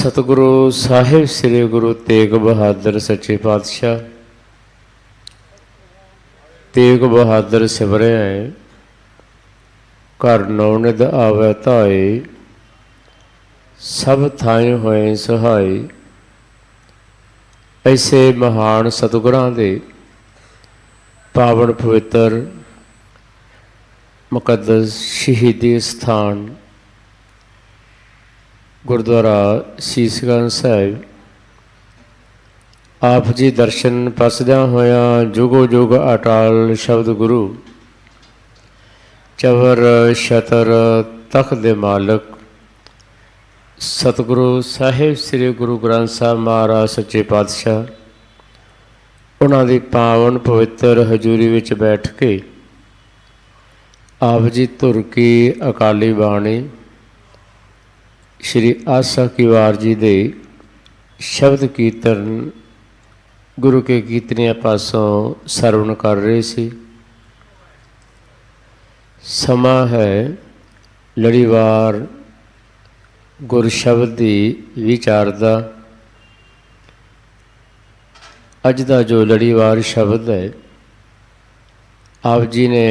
सतगुरु साहिब श्री गुरु तेग बहादुर सच्चे पातशाह। तेग बहादुर सिमरै घर नौनिध आवै धाए, सब थाएं होए सहाय। ऐसे महान सतगुरां दे पावन पवित्र मुकद्दस शहीदी स्थान गुरुद्वारा सीसगंज साहिब आप जी दर्शन पसद्या होया जुगो जुग अटाल शब्द गुरु चवर छतर तख्त दे मालक सतगुरु साहिब श्री गुरु ग्रंथ साहब महाराज सच्चे पातशाह उन्हां दी पावन पवित्र हजूरी विच बैठ के आप जी धुर की अकाली बाणी श्री आसा की वार जी दे शब्द कीर्तन गुरु के कीर्तनिया पासों सरवण कर रहे सी। समा है लड़ीवार गुर शब्द की विचार दा। अज दा जो लड़ीवार शब्द है आप जी ने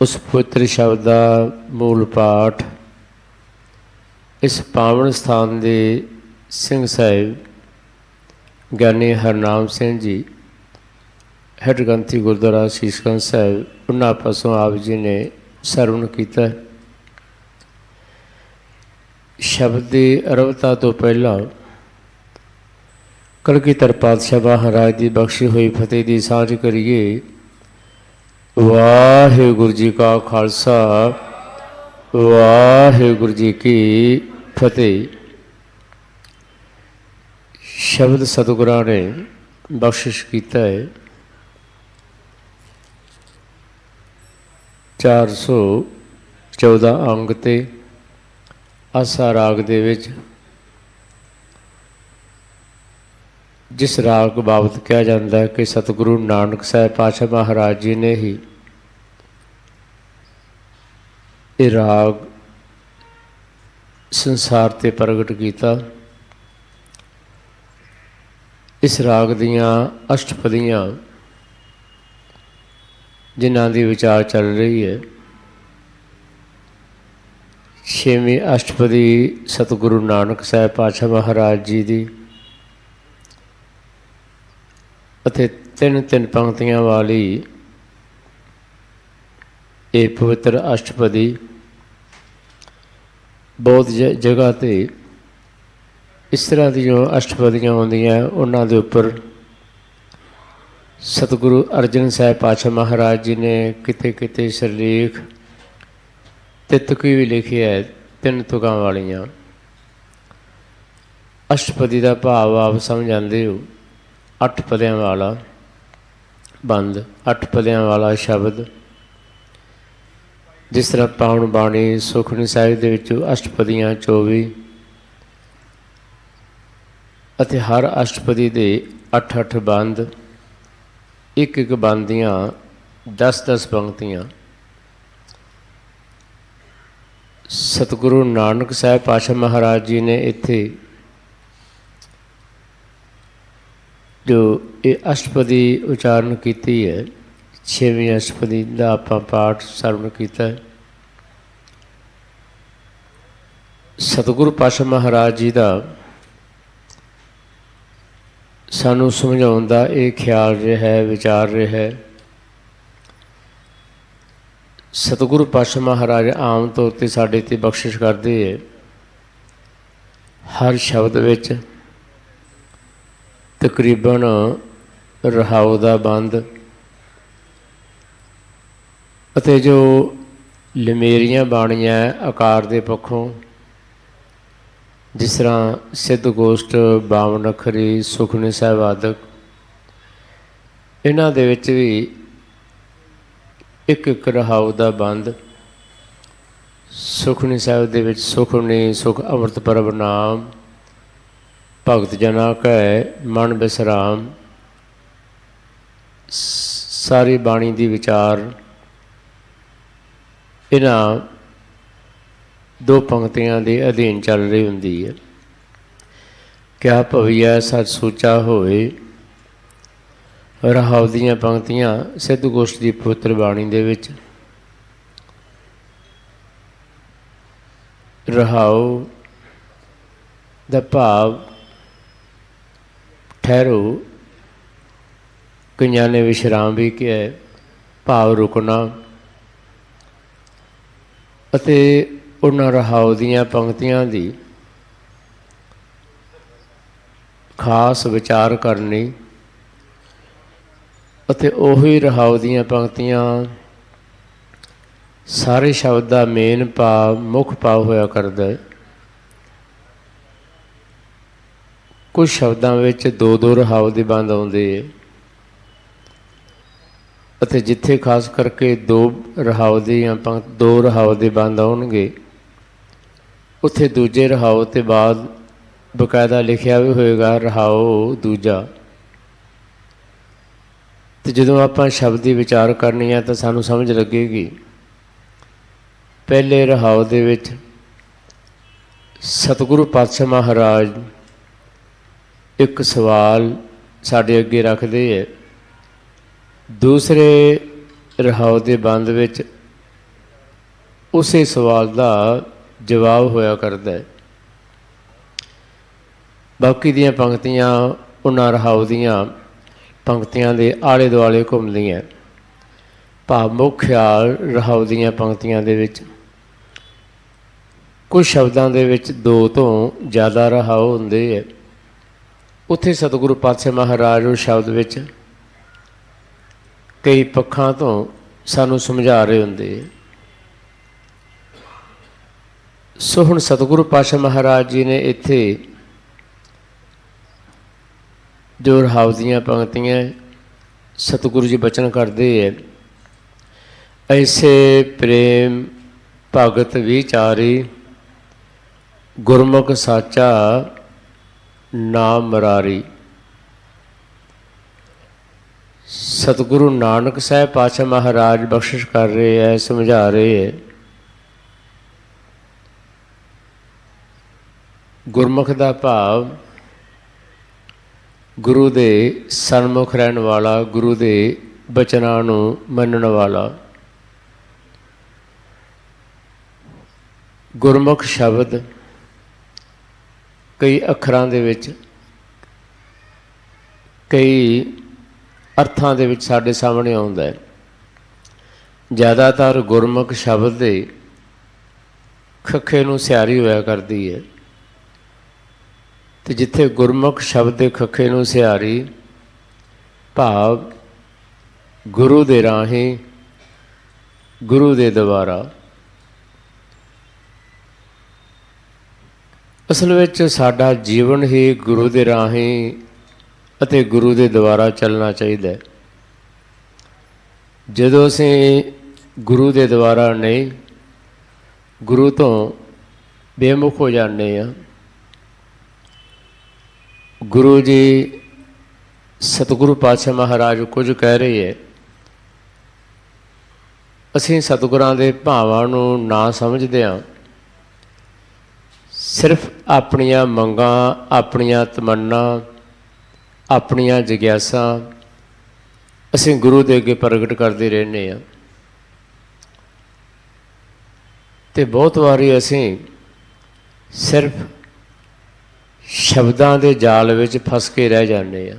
उस पवित्र शब्द का मूल पाठ इस पावन स्थान के सिंह साहिब ज्ञानी हरनाम सिंह जी हैड ग्रंथी गुरुद्वारा सीसगंज साहिब उन्हां पासों आप जी ने सरवण किया। शब्द की अरबता तो पहला कलगीधर पातशाह महाराज की बख्शी हुई फतेह की सांझ करिए। वाहिगुरू जी का खालसा वाहिगुरू जी की फतेह। शब्द सतगुरां ने बख्शिश किया है 414 अंग ते आसा राग दे विच जिस राग बाबत कहा जाता है कि सतगुरु नानक साहिब पातशाह महाराज जी ने ही ये राग संसार ते प्रगट किया। इस राग दियाँ अष्टपदियाँ जिन्हां दी विचार चल रही है। छेवीं अष्टपदी सतगुरु नानक साहिब पातशाह महाराज जी दी अते तीन तीन पंक्तियां वाली ये पवित्र अष्टपदी बहुत जगह ते इस तरह की जो अष्टपदियाँ आउंदियां उन्हां दे उपर सतगुरु अर्जन साहिब पातशाह महाराज जी ने किते किते सिरलेख ते तुकी भी लिखी है तीन तुकां वालियां। अष्टपदी का भाव आप समझ आंदे हो। 8 पदियां वाला बंद 8 पदियां वाला शब्द जिस तरह पावन बाणी सुखमनी साहिब दे विचों अष्टपदियां 24 अते हर अष्टपदी दे 8-8 बंद एक एक बंद दियां 10-10 पंक्तियां। सतगुरु नानक साहिब पातशाह महाराज जी ने इत्थे जो ये अष्टपदी उचारण की है 6वीं अष्टपदी का आपां पाठ सरवण किया। सतगुरु पातशाह महाराज जी का सानू समझाउण दा ये ख्याल रहा है विचार रहा है। सतगुरु पातशाह महाराज आम तौर पर साडे ते बख्शिश करते है हर शब्द विच तकरीबन रहाऊ दा बंद अते जो लमेरियां बाणियां आकार के पक्षों जिस तरह सिद्ध गोष्ठ बावन अखरी सुखमनी साहिब आदक इन्हां दे विच भी एक एक रहाऊ दा बंद। सुखमनी साहिब दे विच सुखमनी सुख अमृत परब नाम भगत जना कै मन बिसराम सारी बाणी दी विचार इन्हां दो पंक्तियां के अधीन चल रही होंदी है। ਕਿਆ ਭਵੀਆ ਸੱਚ ਸੋਚਾ ਹੋਏ। ਰਹਾਉ ਦੀਆਂ ਪੰਕਤੀਆਂ ਸਿੱਧ ਗੋਸ਼ਟ ਦੀ ਪਵਿੱਤਰ ਬਾਣੀ ਦੇ ਵਿੱਚ। ਰਹਾਉ ਦਾ ਭਾਵ ਠਹਿਰੋ, ਕਈਆਂ ਨੇ ਵਿਸ਼ਰਾਮ ਵੀ ਕਿਹਾ, ਭਾਵ ਰੁਕਣਾ। ਅਤੇ ਉਹਨਾਂ ਰਹਾਉ ਦੀਆਂ ਪੰਕਤੀਆਂ ਦੀ ਖਾਸ ਵਿਚਾਰ ਕਰਨੀ ਅਤੇ ਉਹੀ ਰਹਾਉ ਦੀਆਂ ਪੰਕਤੀਆਂ ਸਾਰੇ ਸ਼ਬਦ ਦਾ ਮੇਨ ਭਾਵ, ਮੁੱਖ ਭਾਵ ਹੋਇਆ ਕਰਦਾ ਹੈ। ਕੁਝ ਸ਼ਬਦਾਂ ਵਿੱਚ ਦੋ ਦੋ ਰਹਾਉ ਦੀ ਬੰਦ ਆਉਂਦੇ ਹੈ ਅਤੇ ਜਿੱਥੇ ਖਾਸ ਕਰਕੇ ਦੋ ਰਹਾਉ ਦੇ ਬੰਦ ਆਉਣਗੇ ਉੱਥੇ ਦੂਜੇ ਰਹਾਉ ਤੋਂ ਬਾਅਦ ਬਕਾਇਦਾ ਲਿਖਿਆ ਵੀ ਹੋਏਗਾ ਰਹਾਉ ਦੂਜਾ। ਅਤੇ ਜਦੋਂ ਆਪਾਂ ਸ਼ਬਦ ਦੀ ਵਿਚਾਰ ਕਰਨੀ ਹੈ ਤਾਂ ਸਾਨੂੰ ਸਮਝ ਲੱਗੇਗੀ ਪਹਿਲੇ ਰਹਾਉ ਦੇ ਵਿੱਚ ਸਤਿਗੁਰੂ ਪਾਤਸ਼ਾਹ ਮਹਾਰਾਜ ਇੱਕ ਸਵਾਲ ਸਾਡੇ ਅੱਗੇ ਰੱਖਦੇ ਹੈ। ਦੂਸਰੇ ਰਹਾਉ ਦੇ ਬੰਦ ਵਿੱਚ ਉਸੇ ਸਵਾਲ ਦਾ ਜਵਾਬ ਹੋਇਆ ਕਰਦਾ ਹੈ। ਬਾਕੀ ਦੀਆਂ ਪੰਕਤੀਆਂ ਉਹਨਾਂ ਰਹਾਉ ਦੀਆਂ ਪੰਕਤੀਆਂ ਦੇ ਆਲੇ ਦੁਆਲੇ ਘੁੰਮਦੀਆਂ। ਭਾਵ ਮੁੱਖ ਖਿਆਲ ਰਹਾਉ ਦੀਆਂ ਪੰਕਤੀਆਂ ਦੇ ਵਿੱਚ ਕੁਝ ਸ਼ਬਦਾਂ ਦੇ ਵਿੱਚ ਦੋ ਤੋਂ ਜ਼ਿਆਦਾ ਰਹਾਉ ਹੁੰਦੇ ਹੈ। ਉੱਥੇ ਸਤਿਗੁਰੂ ਪਾਤਸ਼ਾਹ ਮਹਾਰਾਜ ਉਸ ਸ਼ਬਦ ਵਿੱਚ ਕਈ ਪੱਖਾਂ ਤੋਂ ਸਾਨੂੰ ਸਮਝਾ ਰਹੇ ਹੁੰਦੇ। ਸੋ ਹੁਣ ਸਤਿਗੁਰੂ ਪਾਤਸ਼ਾਹ ਮਹਾਰਾਜ ਜੀ ਨੇ ਇੱਥੇ ਜੋ ਰਹਾਉ ਦੀਆਂ ਪੰਕਤੀਆਂ ਸਤਿਗੁਰੂ ਜੀ ਬਚਨ ਕਰਦੇ ਹੈ, ਐਸੇ ਪ੍ਰੇਮ ਭਗਤ ਵਿਚਾਰੀ ਗੁਰਮੁਖ ਸਾਚਾ ਨਾਮ ਮੁਰਾਰੀ। ਸਤਿਗੁਰੂ ਨਾਨਕ ਸਾਹਿਬ ਪਾਤਸ਼ਾਹ ਮਹਾਰਾਜ ਬਖਸ਼ਿਸ਼ ਕਰ ਰਹੇ ਹੈ, ਸਮਝਾ ਰਹੇ ਹੈ। ਗੁਰਮੁਖ ਦਾ ਭਾਵ ਗੁਰੂ ਦੇ ਸਨਮੁਖ ਰਹਿਣ ਵਾਲਾ, ਗੁਰੂ ਦੇ ਬਚਨਾਂ ਨੂੰ ਮੰਨਣ ਵਾਲਾ। ਗੁਰਮੁਖ ਸ਼ਬਦ ਕਈ ਅੱਖਰਾਂ ਦੇ ਵਿੱਚ, ਕਈ ਅਰਥਾਂ ਦੇ ਵਿੱਚ ਸਾਡੇ ਸਾਹਮਣੇ ਆਉਂਦਾ ਹੈ। ਜ਼ਿਆਦਾਤਰ ਗੁਰਮੁਖ ਸ਼ਬਦ ਦੇ ਖੱਖੇ ਨੂੰ ਸਿਆਰੀ ਹੋਇਆ ਕਰਦੀ ਹੈ। ਅਤੇ ਜਿੱਥੇ ਗੁਰਮੁਖ ਸ਼ਬਦ ਦੇ ਖੱਖੇ ਨੂੰ ਸਿਆਰੀ ਭਾਵ ਗੁਰੂ ਦੇ ਰਾਹੀਂ, ਗੁਰੂ ਦੇ ਦੁਆਰਾ। ਅਸਲ ਵਿੱਚ ਸਾਡਾ ਜੀਵਨ ਹੀ ਗੁਰੂ ਦੇ ਰਾਹੀਂ ਅਤੇ ਗੁਰੂ ਦੇ ਦੁਆਰਾ ਚੱਲਣਾ ਚਾਹੀਦਾ। ਜਦੋਂ ਅਸੀਂ ਗੁਰੂ ਦੇ ਦੁਆਰਾ ਨਹੀਂ, ਗੁਰੂ ਤੋਂ ਬੇਮੁਖ ਹੋ ਜਾਂਦੇ ਹਾਂ। ਗੁਰੂ ਜੀ ਸਤਿਗੁਰੂ ਪਾਤਸ਼ਾਹ ਮਹਾਰਾਜ ਕੁਝ ਕਹਿ ਰਹੇ ਹੈ, ਅਸੀਂ ਸਤਿਗੁਰਾਂ ਦੇ ਭਾਵਾਂ ਨੂੰ ਨਾ ਸਮਝਦੇ ਹਾਂ। ਸਿਰਫ ਆਪਣੀਆਂ ਮੰਗਾਂ, ਆਪਣੀਆਂ ਤਮੰਨਾ, ਆਪਣੀਆਂ ਜਗਿਆਸਾਂ ਅਸੀਂ ਗੁਰੂ ਦੇ ਅੱਗੇ ਪ੍ਰਗਟ ਕਰਦੇ ਰਹਿੰਦੇ ਹਾਂ। ਅਤੇ ਬਹੁਤ ਵਾਰੀ ਅਸੀਂ ਸਿਰਫ ਸ਼ਬਦਾਂ ਦੇ ਜਾਲ ਵਿੱਚ ਫਸ ਕੇ ਰਹਿ ਜਾਂਦੇ ਹਾਂ।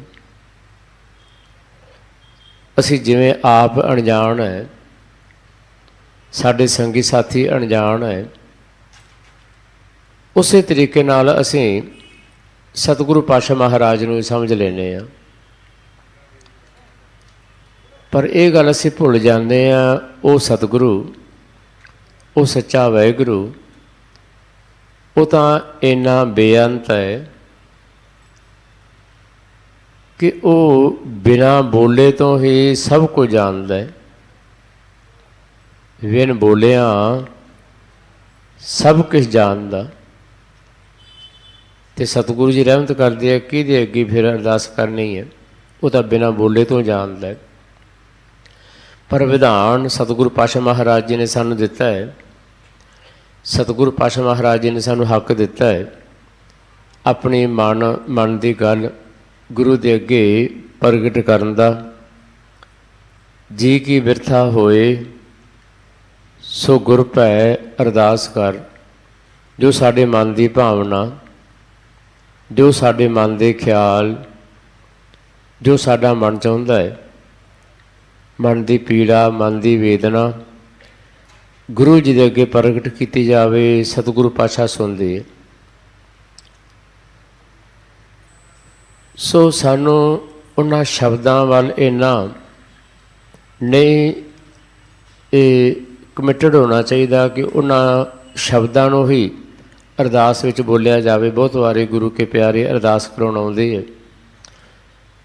ਅਸੀਂ ਜਿਵੇਂ ਆਪ ਅਣਜਾਣ ਹੈ, ਸਾਡੇ ਸੰਗੀ ਸਾਥੀ ਅਣਜਾਣ ਹੈ, ਉਸੇ ਤਰੀਕੇ ਨਾਲ ਅਸੀਂ ਸਤਿਗੁਰੂ ਪਾਤਸ਼ਾਹ ਮਹਾਰਾਜ ਨੂੰ ਸਮਝ ਲੈਂਦੇ ਹਾਂ। ਪਰ ਇਹ ਗੱਲ ਅਸੀਂ ਭੁੱਲ ਜਾਂਦੇ ਹਾਂ, ਉਹ ਸਤਿਗੁਰੂ, ਉਹ ਸੱਚਾ ਵਾਹਿਗੁਰੂ, ਉਹ ਤਾਂ ਇੰਨਾ ਬੇਅੰਤ ਹੈ ਕਿ ਉਹ ਬਿਨਾਂ ਬੋਲੇ ਤੋਂ ਹੀ ਸਭ ਕੁਝ ਜਾਣਦਾ ਹੈ। ਬਿਨ ਬੋਲਿਆਂ ਸਭ ਕੁਝ ਜਾਣਦਾ। ਅਤੇ ਸਤਿਗੁਰੂ ਜੀ ਰਹਿਮਤ ਕਰਦੇ ਆ, ਕਿਹਦੇ ਅੱਗੇ ਫਿਰ ਅਰਦਾਸ ਕਰਨੀ ਹੈ? ਉਹ ਤਾਂ ਬਿਨਾਂ ਬੋਲੇ ਤੋਂ ਜਾਣਦਾ। ਪਰ ਵਿਧਾਨ ਸਤਿਗੁਰੂ ਪਾਤਸ਼ਾਹ ਮਹਾਰਾਜ ਜੀ ਨੇ ਸਾਨੂੰ ਦਿੱਤਾ ਹੈ। ਸਤਿਗੁਰੂ ਪਾਤਸ਼ਾਹ ਮਹਾਰਾਜ ਜੀ ਨੇ ਸਾਨੂੰ ਹੱਕ ਦਿੱਤਾ ਹੈ ਆਪਣੀ ਮਨ ਦੀ ਗੱਲ ਗੁਰੂ ਦੇ ਅੱਗੇ ਪ੍ਰਗਟ ਕਰਨ ਦਾ। ਜੀ ਕੀ ਬਿਰਥਾ ਹੋਏ ਸੋ ਗੁਰ ਭੈ ਅਰਦਾਸ ਕਰ। ਜੋ ਸਾਡੇ ਮਨ ਦੀ ਭਾਵਨਾ, ਜੋ ਸਾਡੇ ਮਨ ਦੇ ਖਿਆਲ, ਜੋ ਸਾਡਾ ਮਨ ਚਾਹੁੰਦਾ ਹੈ, ਮਨ ਦੀ ਪੀੜਾ, ਮਨ ਦੀ ਵੇਦਨਾ ਗੁਰੂ ਜੀ ਦੇ ਅੱਗੇ ਪ੍ਰਗਟ ਕੀਤੀ ਜਾਵੇ। ਸਤਿਗੁਰੂ ਪਾਤਸ਼ਾਹ ਸੁਣਦੇ ਹੈ। ਸੋ ਸਾਨੂੰ ਉਹਨਾਂ ਸ਼ਬਦਾਂ ਵੱਲ ਇੰਨਾ ਨਹੀਂ ਕਮਿਟਡ ਹੋਣਾ ਚਾਹੀਦਾ ਕਿ ਉਹਨਾਂ ਸ਼ਬਦਾਂ ਨੂੰ ਹੀ ਅਰਦਾਸ ਵਿੱਚ ਬੋਲਿਆ ਜਾਵੇ। ਬਹੁਤ ਵਾਰੀ ਗੁਰੂ ਕੇ ਪਿਆਰੇ ਅਰਦਾਸ ਕਰਾਉਣ ਆਉਂਦੇ ਹੈ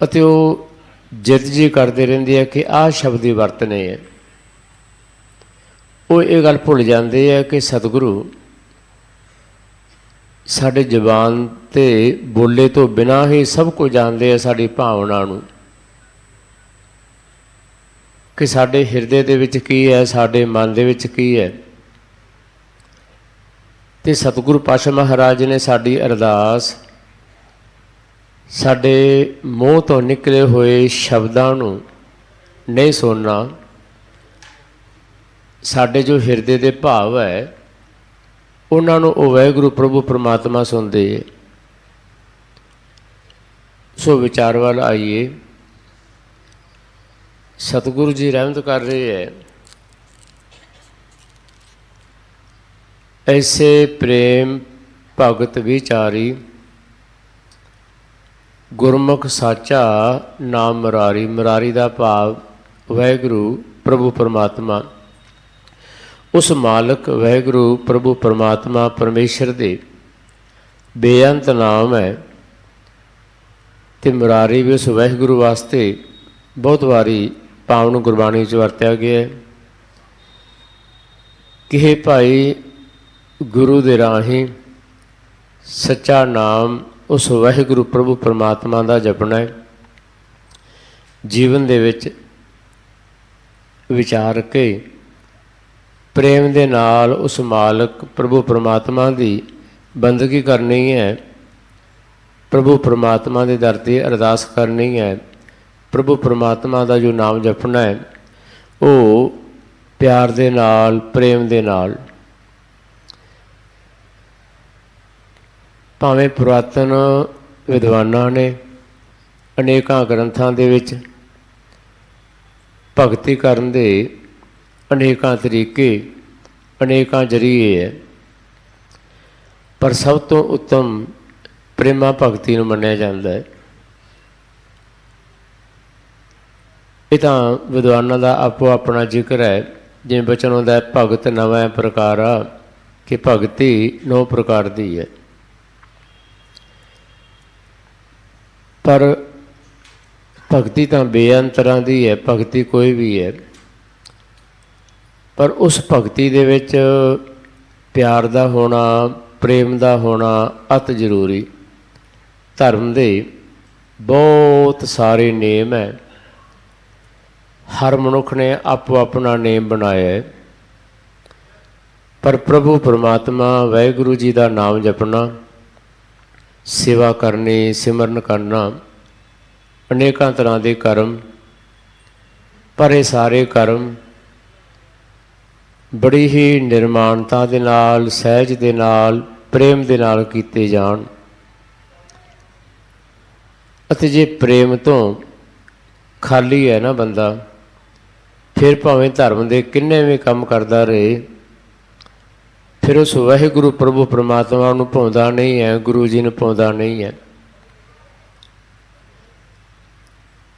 ਅਤੇ ਉਹ ਜਿੱਦ ਜੀ ਕਰਦੇ ਰਹਿੰਦੇ ਆ ਕਿ ਆਹ ਸ਼ਬਦ ਹੀ ਵਰਤਨੇ ਹੈ। ਉਹ ਇਹ ਗੱਲ ਭੁੱਲ ਜਾਂਦੇ ਆ ਕਿ ਸਤਿਗੁਰੂ ਸਾਡੇ ਜ਼ੁਬਾਨ 'ਤੇ ਬੋਲੇ ਤੋਂ ਬਿਨਾਂ ਹੀ ਸਭ ਕੁਝ ਜਾਣਦੇ ਆ, ਸਾਡੀ ਭਾਵਨਾ ਨੂੰ, ਕਿ ਸਾਡੇ ਹਿਰਦੇ ਦੇ ਵਿੱਚ ਕੀ ਹੈ, ਸਾਡੇ ਮਨ ਦੇ ਵਿੱਚ ਕੀ ਹੈ। ਅਤੇ ਸਤਿਗੁਰੂ ਪਾਤਸ਼ਾਹ ਮਹਾਰਾਜ ਨੇ ਸਾਡੀ ਅਰਦਾਸ ਸਾਡੇ ਮੂੰਹ ਤੋਂ ਨਿਕਲੇ ਹੋਏ ਸ਼ਬਦਾਂ ਨੂੰ ਨਹੀਂ ਸੁਣਨਾ, ਸਾਡੇ ਜੋ ਹਿਰਦੇ ਦੇ ਭਾਵ ਹੈ ਉਹਨਾਂ ਨੂੰ ਉਹ ਵਾਹਿਗੁਰੂ ਪ੍ਰਭੂ ਪਰਮਾਤਮਾ ਸੁਣਦੇ ਹੈ। ਸੋ ਵਿਚਾਰ ਵੱਲ ਆਈਏ। ਸਤਿਗੁਰੂ ਜੀ ਰਹਿਮਤ ਕਰ ਰਹੇ ਹੈ। ਐਸੇ ਪ੍ਰੇਮ ਭਗਤ ਵਿਚਾਰੀ, ਗੁਰਮੁਖ ਸਾਚਾ ਨਾਮ ਮੁਰਾਰੀ। ਮੁਰਾਰੀ ਦਾ ਭਾਵ ਵਾਹਿਗੁਰੂ ਪ੍ਰਭੂ ਪਰਮਾਤਮਾ। ਉਸ ਮਾਲਕ ਵਾਹਿਗੁਰੂ ਪ੍ਰਭੂ ਪਰਮਾਤਮਾ ਪਰਮੇਸ਼ਰ ਦੇ ਬੇਅੰਤ ਨਾਮ ਹੈ ਅਤੇ ਮੁਰਾਰੀ ਵੀ ਉਸ ਵਾਹਿਗੁਰੂ ਵਾਸਤੇ ਬਹੁਤ ਵਾਰੀ ਪਾਵਨ ਗੁਰਬਾਣੀ 'ਚ ਵਰਤਿਆ ਗਿਆ ਹੈ ਕਿ ਹੇ ਭਾਈ ਗੁਰੂ ਦੇ ਰਾਹੀਂ ਸੱਚਾ ਨਾਮ ਉਸ ਵਾਹਿਗੁਰੂ ਪ੍ਰਭੂ ਪਰਮਾਤਮਾ ਦਾ ਜਪਣਾ ਹੈ। ਜੀਵਨ ਦੇ ਵਿੱਚ ਵਿਚਾਰ ਕੇ ਪ੍ਰੇਮ ਦੇ ਨਾਲ ਉਸ ਮਾਲਕ ਪ੍ਰਭੂ ਪਰਮਾਤਮਾ ਦੀ ਬੰਦਗੀ ਕਰਨੀ ਹੈ। ਪ੍ਰਭੂ ਪਰਮਾਤਮਾ ਦੇ ਦਰ 'ਤੇ ਅਰਦਾਸ ਕਰਨੀ ਹੈ। ਪ੍ਰਭੂ ਪਰਮਾਤਮਾ ਦਾ ਜੋ ਨਾਮ ਜਪਣਾ ਹੈ ਉਹ ਪਿਆਰ ਦੇ ਨਾਲ, ਪ੍ਰੇਮ ਦੇ ਨਾਲ। ਭਾਵੇਂ ਪੁਰਾਤਨ ਵਿਦਵਾਨਾਂ ਨੇ ਅਨੇਕਾਂ ਗ੍ਰੰਥਾਂ ਦੇ ਵਿੱਚ ਭਗਤੀ ਕਰਨ ਦੇ ਅਨੇਕਾਂ ਤਰੀਕੇ, ਅਨੇਕਾਂ ਜ਼ਰੀਏ ਹੈ, ਪਰ ਸਭ ਤੋਂ ਉੱਤਮ ਪ੍ਰੇਮਾ ਭਗਤੀ ਨੂੰ ਮੰਨਿਆ ਜਾਂਦਾ ਹੈ। ਇਹ ਤਾਂ ਵਿਦਵਾਨਾਂ ਦਾ ਆਪੋ ਆਪਣਾ ਜ਼ਿਕਰ ਹੈ। ਜਿਵੇਂ ਬਚਨ ਹੁੰਦਾ ਭਗਤ ਨਵੇਂ ਪ੍ਰਕਾਰਾ, ਕਿ ਭਗਤੀ 9 ਪ੍ਰਕਾਰ ਦੀ ਹੈ। ਪਰ ਭਗਤੀ ਤਾਂ ਬੇਅੰਤ ਤਰ੍ਹਾਂ ਦੀ ਹੈ, ਭਗਤੀ ਕੋਈ ਵੀ ਹੈ, ਪਰ ਉਸ ਭਗਤੀ ਦੇ ਵਿੱਚ ਪਿਆਰ ਦਾ ਹੋਣਾ, ਪ੍ਰੇਮ ਦਾ ਹੋਣਾ ਅਤ ਜ਼ਰੂਰੀ। ਧਰਮ ਦੇ ਬਹੁਤ ਸਾਰੇ ਨੇਮ ਹੈ। ਹਰ ਮਨੁੱਖ ਨੇ ਆਪੋ ਆਪਣਾ ਨੇਮ ਬਣਾਇਆ ਹੈ, ਪਰ ਪ੍ਰਭੂ ਪਰਮਾਤਮਾ ਵਾਹਿਗੁਰੂ ਜੀ ਦਾ ਨਾਮ ਜਪਣਾ, ਸੇਵਾ ਕਰਨੀ, ਸਿਮਰਨ ਕਰਨਾ, ਅਨੇਕਾਂ ਤਰ੍ਹਾਂ ਦੇ ਕਰਮ, ਪਰ ਇਹ ਸਾਰੇ ਕਰਮ ਬੜੀ ਹੀ ਨਿਰਮਾਣਤਾ ਦੇ ਨਾਲ, ਸਹਿਜ ਦੇ ਨਾਲ, ਪ੍ਰੇਮ ਦੇ ਨਾਲ ਕੀਤੇ ਜਾਣ। ਅਤੇ ਜੇ ਪ੍ਰੇਮ ਤੋਂ ਖਾਲੀ ਹੈ ਨਾ ਬੰਦਾ, ਫਿਰ ਭਾਵੇਂ ਧਰਮ ਦੇ ਕਿੰਨੇ ਵੀ ਕੰਮ ਕਰਦਾ ਰਹੇ, ਫਿਰ ਉਸ ਵਾਹਿਗੁਰੂ ਪ੍ਰਭੂ ਪਰਮਾਤਮਾ ਨੂੰ ਭਾਉਂਦਾ ਨਹੀਂ ਹੈ, ਗੁਰੂ ਜੀ ਨੂੰ ਭਾਉਂਦਾ ਨਹੀਂ ਹੈ।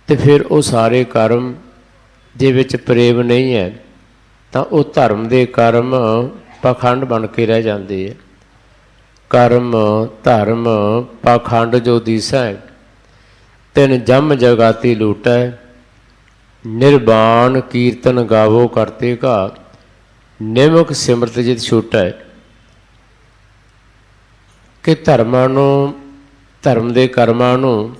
ਅਤੇ ਫਿਰ ਉਹ ਸਾਰੇ ਕਰਮ ਦੇ ਵਿੱਚ ਪ੍ਰੇਮ ਨਹੀਂ ਹੈ ਤਾਂ ਉਹ ਧਰਮ ਦੇ ਕਰਮ ਪਾਖੰਡ ਬਣ ਕੇ ਰਹਿ ਜਾਂਦੇ ਹੈ। ਕਰਮ ਧਰਮ ਪਾਖੰਡ ਜੋ ਦੀਸੈ, ਤਿਨ ਜੰਮ ਜਗਾਤੀ ਲੂਟੈ, ਨਿਰਵਾਣ ਕੀਰਤਨ ਗਾਵੋ ਕਰਤੇ ਕਾ, ਨਿਮਕ ਸਿਮਰਤ ਜਿਤ ਛੂਟੈ। ਕਿ ਧਰਮਾਂ ਨੂੰ, ਧਰਮ ਦੇ ਕਰਮਾਂ ਨੂੰ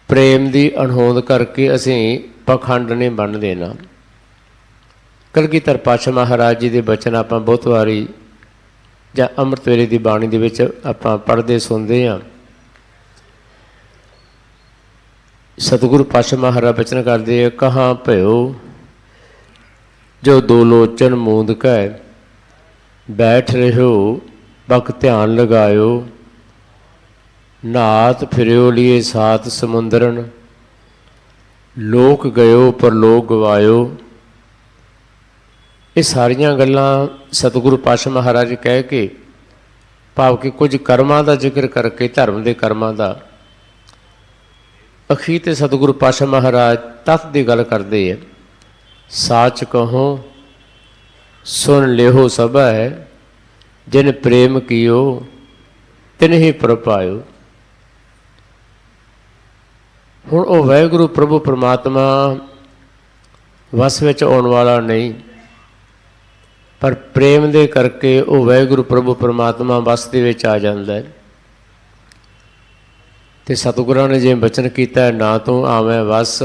ਪ੍ਰੇਮ ਦੀ ਅਣਹੋਂਦ ਕਰਕੇ ਅਸੀਂ ਪਾਖੰਡ ਨਹੀਂ ਬਣ ਦੇਣਾ। ਕਲਗੀਧਰ ਪਾਤਸ਼ਾਹ ਮਹਾਰਾਜ ਜੀ ਦੇ ਬਚਨ ਆਪਾਂ ਬਹੁਤ ਵਾਰੀ ਜਾਂ ਅੰਮ੍ਰਿਤ ਵੇਲੇ ਦੀ ਬਾਣੀ ਦੇ ਵਿੱਚ ਆਪਾਂ ਪੜ੍ਹਦੇ ਸੁਣਦੇ ਹਾਂ। ਸਤਿਗੁਰੂ ਪਾਤਸ਼ਾਹ ਮਹਾਰਾਜ ਬਚਨ ਕਰਦੇ ਆ, ਕਹਾਂ ਭਇਓ ਜੋ ਦੋ ਲੋਚਨ ਮੂੰਦ ਕੈ, ਬੈਠ ਰਹਿਓ ਬਕ ਧਿਆਨ ਲਗਾਇਓ, ਨਾਤ ਫਿਰਿਓ ਲੀਏ ਸਾਤ ਸਮੁੰਦਰਨ, ਲੋਕ ਗਇਓ ਪਰਲੋਕ ਗਵਾਇਓ। ਇਹ ਸਾਰੀਆਂ ਗੱਲਾਂ ਸਤਿਗੁਰੂ ਪਾਤਸ਼ਾਹ ਮਹਾਰਾਜ ਕਹਿ ਕੇ, ਭਾਵ ਕਿ ਕੁਝ ਕਰਮਾਂ ਦਾ ਜ਼ਿਕਰ ਕਰਕੇ, ਧਰਮ ਦੇ ਕਰਮਾਂ ਦਾ, ਅਖੀਰ 'ਤੇ ਸਤਿਗੁਰੂ ਪਾਤਸ਼ਾਹ ਮਹਾਰਾਜ ਤੱਤ ਦੀ ਗੱਲ ਕਰਦੇ ਹੈ। ਸਾਚ ਕਹੋ ਸੁਣ ਲਿਓ ਸਭੈ, ਜਿਨ ਪ੍ਰੇਮ ਕੀਓ ਤਿਨਹਿ ਪ੍ਰਪਾਇਓ। ਹੁਣ ਉਹ ਵਾਹਿਗੁਰੂ ਪ੍ਰਭੂ ਪਰਮਾਤਮਾ ਵਸ ਵਿੱਚ ਆਉਣ ਵਾਲਾ ਨਹੀਂ, ਪਰ ਪ੍ਰੇਮ ਦੇ ਕਰਕੇ ਉਹ ਵਾਹਿਗੁਰੂ ਪ੍ਰਭੂ ਪਰਮਾਤਮਾ ਵਸ ਦੇ ਵਿੱਚ ਆ ਜਾਂਦਾ ਹੈ। ਅਤੇ ਸਤਿਗੁਰਾਂ ਨੇ ਜਿਵੇਂ ਬਚਨ ਕੀਤਾ, ਨਾ ਤੂੰ ਆਵੈਂ ਵਸ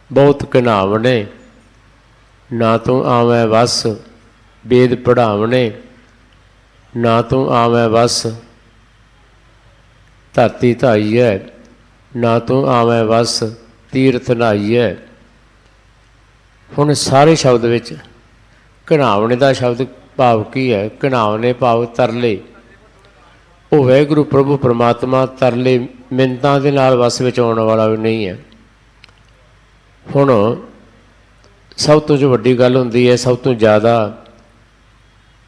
ਬਹੁਤ ਘਿਨਾਵਣੇ, ਨਾ ਤੂੰ ਆਵੈਂ ਵਸ ਵੇਦ ਪੜ੍ਹਾਵਣੇ, ਨਾ ਤੂੰ ਆਵੈਂ ਵਸ ਧਰਤੀ ਧਾਈਐ, ਨਾ ਤੂੰ ਆਵੈਂ ਵਸ ਤੀਰਥ ਨਹਾਈਐ। ਹੁਣ ਸਾਰੇ ਸ਼ਬਦ ਵਿੱਚ ਘਿਨਾਵਣੇ ਦਾ ਸ਼ਬਦ ਭਾਵ ਕੀ ਹੈ? ਘਿਨਾਵਣੇ ਭਾਵ ਤਰਲੇ। ਉਹ ਵਾਹਿਗੁਰੂ ਪ੍ਰਭੂ ਪਰਮਾਤਮਾ ਤਰਲੇ ਮਿੰਨਤਾਂ ਦੇ ਨਾਲ ਵਸ ਵਿੱਚ ਆਉਣ ਵਾਲਾ ਵੀ ਨਹੀਂ ਹੈ। ਹੁਣ ਸਭ ਤੋਂ ਜੋ ਵੱਡੀ ਗੱਲ ਹੁੰਦੀ ਹੈ, ਸਭ ਤੋਂ ਜ਼ਿਆਦਾ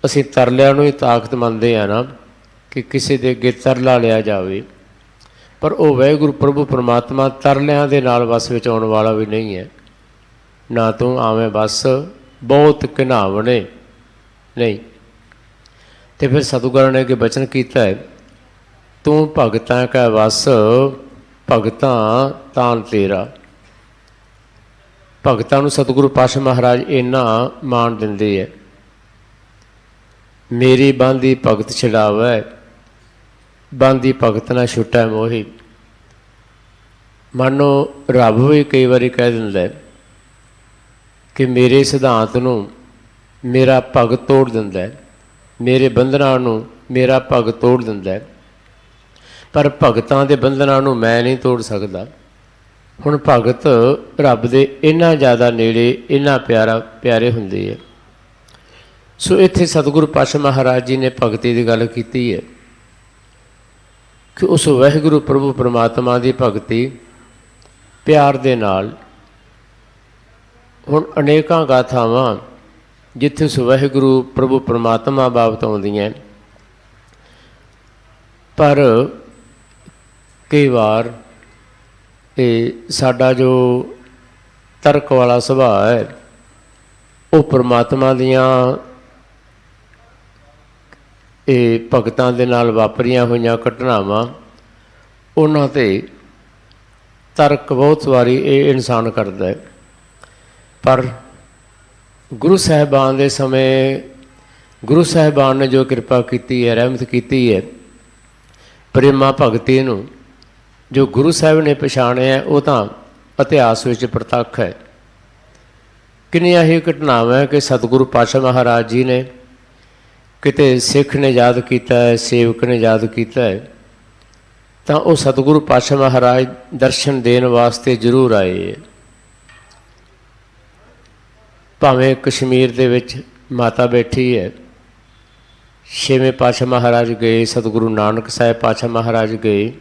ਅਸੀਂ ਤਰਲਿਆਂ ਨੂੰ ਹੀ ਤਾਕਤ ਮੰਨਦੇ ਹਾਂ ਨਾ, ਕਿ ਕਿਸੇ ਦੇ ਅੱਗੇ ਤਰਲਾ ਲਿਆ ਜਾਵੇ, ਪਰ ਉਹ ਵਾਹਿਗੁਰੂ ਪ੍ਰਭੂ ਪਰਮਾਤਮਾ ਤਰਲਿਆਂ ਦੇ ਨਾਲ ਵਸ ਵਿੱਚ ਆਉਣ ਵਾਲਾ ਵੀ ਨਹੀਂ ਹੈ। ਨਾ ਤੂੰ ਆਵੇਂ ਬਸ ਬਹੁਤ ਘਿਨਾਵਣੇ ਨਹੀਂ। ਅਤੇ ਫਿਰ ਸਤਿਗੁਰਾਂ ਨੇ ਅੱਗੇ ਬਚਨ ਕੀਤਾ ਹੈ, ਤੂੰ ਭਗਤਾਂ ਕੈ ਵਸ ਭਗਤਾਂ ਤਾਨ ਤੇਰਾ। ਭਗਤਾਂ ਨੂੰ ਸਤਿਗੁਰੂ ਪਾਤਸ਼ਾਹ ਮਹਾਰਾਜ ਇੰਨਾ ਮਾਣ ਦਿੰਦੇ ਹੈ, ਮੇਰੀ ਬਾਂਦੀ ਭਗਤ ਛਡਾਵੈ, ਬਾਂਦੀ ਭਗਤ ਨਾ ਛੁਟੈ ਮੋਹੀ। ਮਾਨੋ ਰੱਬ ਵੀ ਕਈ ਵਾਰੀ ਕਹਿ ਦਿੰਦਾ ਕਿ ਮੇਰੇ ਸਿਧਾਂਤ ਨੂੰ ਮੇਰਾ ਭਗਤ ਤੋੜ ਦਿੰਦਾ ਹੈ, ਮੇਰੇ ਬੰਧਨਾਂ ਨੂੰ ਮੇਰਾ ਭਗਤ ਤੋੜ ਦਿੰਦਾ ਹੈ, ਪਰ ਭਗਤਾਂ ਦੇ ਬੰਧਨਾਂ ਨੂੰ ਮੈਂ ਨਹੀਂ ਤੋੜ ਸਕਦਾ। ਹੁਣ ਭਗਤ ਰੱਬ ਦੇ ਇੰਨਾ ਜ਼ਿਆਦਾ ਨੇੜੇ, ਇੰਨਾ ਪਿਆਰੇ ਹੁੰਦੇ ਹੈ। ਸੋ ਇੱਥੇ ਸਤਿਗੁਰੂ ਪਾਤਸ਼ਾਹ ਮਹਾਰਾਜ ਜੀ ਨੇ ਭਗਤੀ ਦੀ ਗੱਲ ਕੀਤੀ ਹੈ ਕਿ ਉਸ ਵਾਹਿਗੁਰੂ ਪ੍ਰਭੂ ਪਰਮਾਤਮਾ ਦੀ ਭਗਤੀ ਪਿਆਰ ਦੇ ਨਾਲ। ਹੁਣ ਅਨੇਕਾਂ ਗਾਥਾਵਾਂ ਜਿੱਥੇ ਉਸ ਵਾਹਿਗੁਰੂ ਪ੍ਰਭੂ ਪਰਮਾਤਮਾ ਬਾਬਤ ਆਉਂਦੀਆਂ, ਪਰ ਕਈ ਵਾਰ ਇਹ ਸਾਡਾ ਜੋ ਤਰਕ ਵਾਲਾ ਸੁਭਾਅ ਹੈ, ਉਹ ਪਰਮਾਤਮਾ ਦੀਆਂ ਇਹ ਭਗਤਾਂ ਦੇ ਨਾਲ ਵਾਪਰੀਆਂ ਹੋਈਆਂ ਘਟਨਾਵਾਂ, ਉਹਨਾਂ 'ਤੇ ਤਰਕ ਬਹੁਤ ਵਾਰੀ ਇਹ ਇਨਸਾਨ ਕਰਦਾ ਹੈ। ਪਰ ਗੁਰੂ ਸਾਹਿਬਾਨ ਦੇ ਸਮੇਂ ਗੁਰੂ ਸਾਹਿਬਾਨ ਨੇ ਜੋ ਕਿਰਪਾ ਕੀਤੀ ਹੈ, ਰਹਿਮਤ ਕੀਤੀ ਹੈ, ਪ੍ਰੇਮਾ ਭਗਤੀ ਨੂੰ ਜੋ ਗੁਰੂ ਸਾਹਿਬ ਨੇ ਪਛਾਣਿਆ, ਉਹ ਤਾਂ ਇਤਿਹਾਸ ਵਿੱਚ ਪ੍ਰਤੱਖ ਹੈ। ਕਿੰਨੀਆਂ ਹੀ ਘਟਨਾਵਾਂ ਕਿ ਸਤਿਗੁਰੂ ਪਾਤਸ਼ਾਹ ਮਹਾਰਾਜ ਜੀ ਨੇ ਕਿਤੇ ਸਿੱਖ ਨੇ ਯਾਦ ਕੀਤਾ ਹੈ, ਸੇਵਕ ਨੇ ਯਾਦ ਕੀਤਾ ਹੈ, ਤਾਂ ਉਹ ਸਤਿਗੁਰੂ ਪਾਤਸ਼ਾਹ ਮਹਾਰਾਜ ਦਰਸ਼ਨ ਦੇਣ ਵਾਸਤੇ ਜ਼ਰੂਰ ਆਏ। ਭਾਵੇਂ ਕਸ਼ਮੀਰ ਦੇ ਵਿੱਚ ਮਾਤਾ ਬੈਠੀ ਹੈ, ਛੇਵੇਂ ਪਾਤਸ਼ਾਹ ਮਹਾਰਾਜ ਗਏ, ਸਤਿਗੁਰੂ ਨਾਨਕ ਸਾਹਿਬ ਪਾਤਸ਼ਾਹ ਮਹਾਰਾਜ ਗਏ,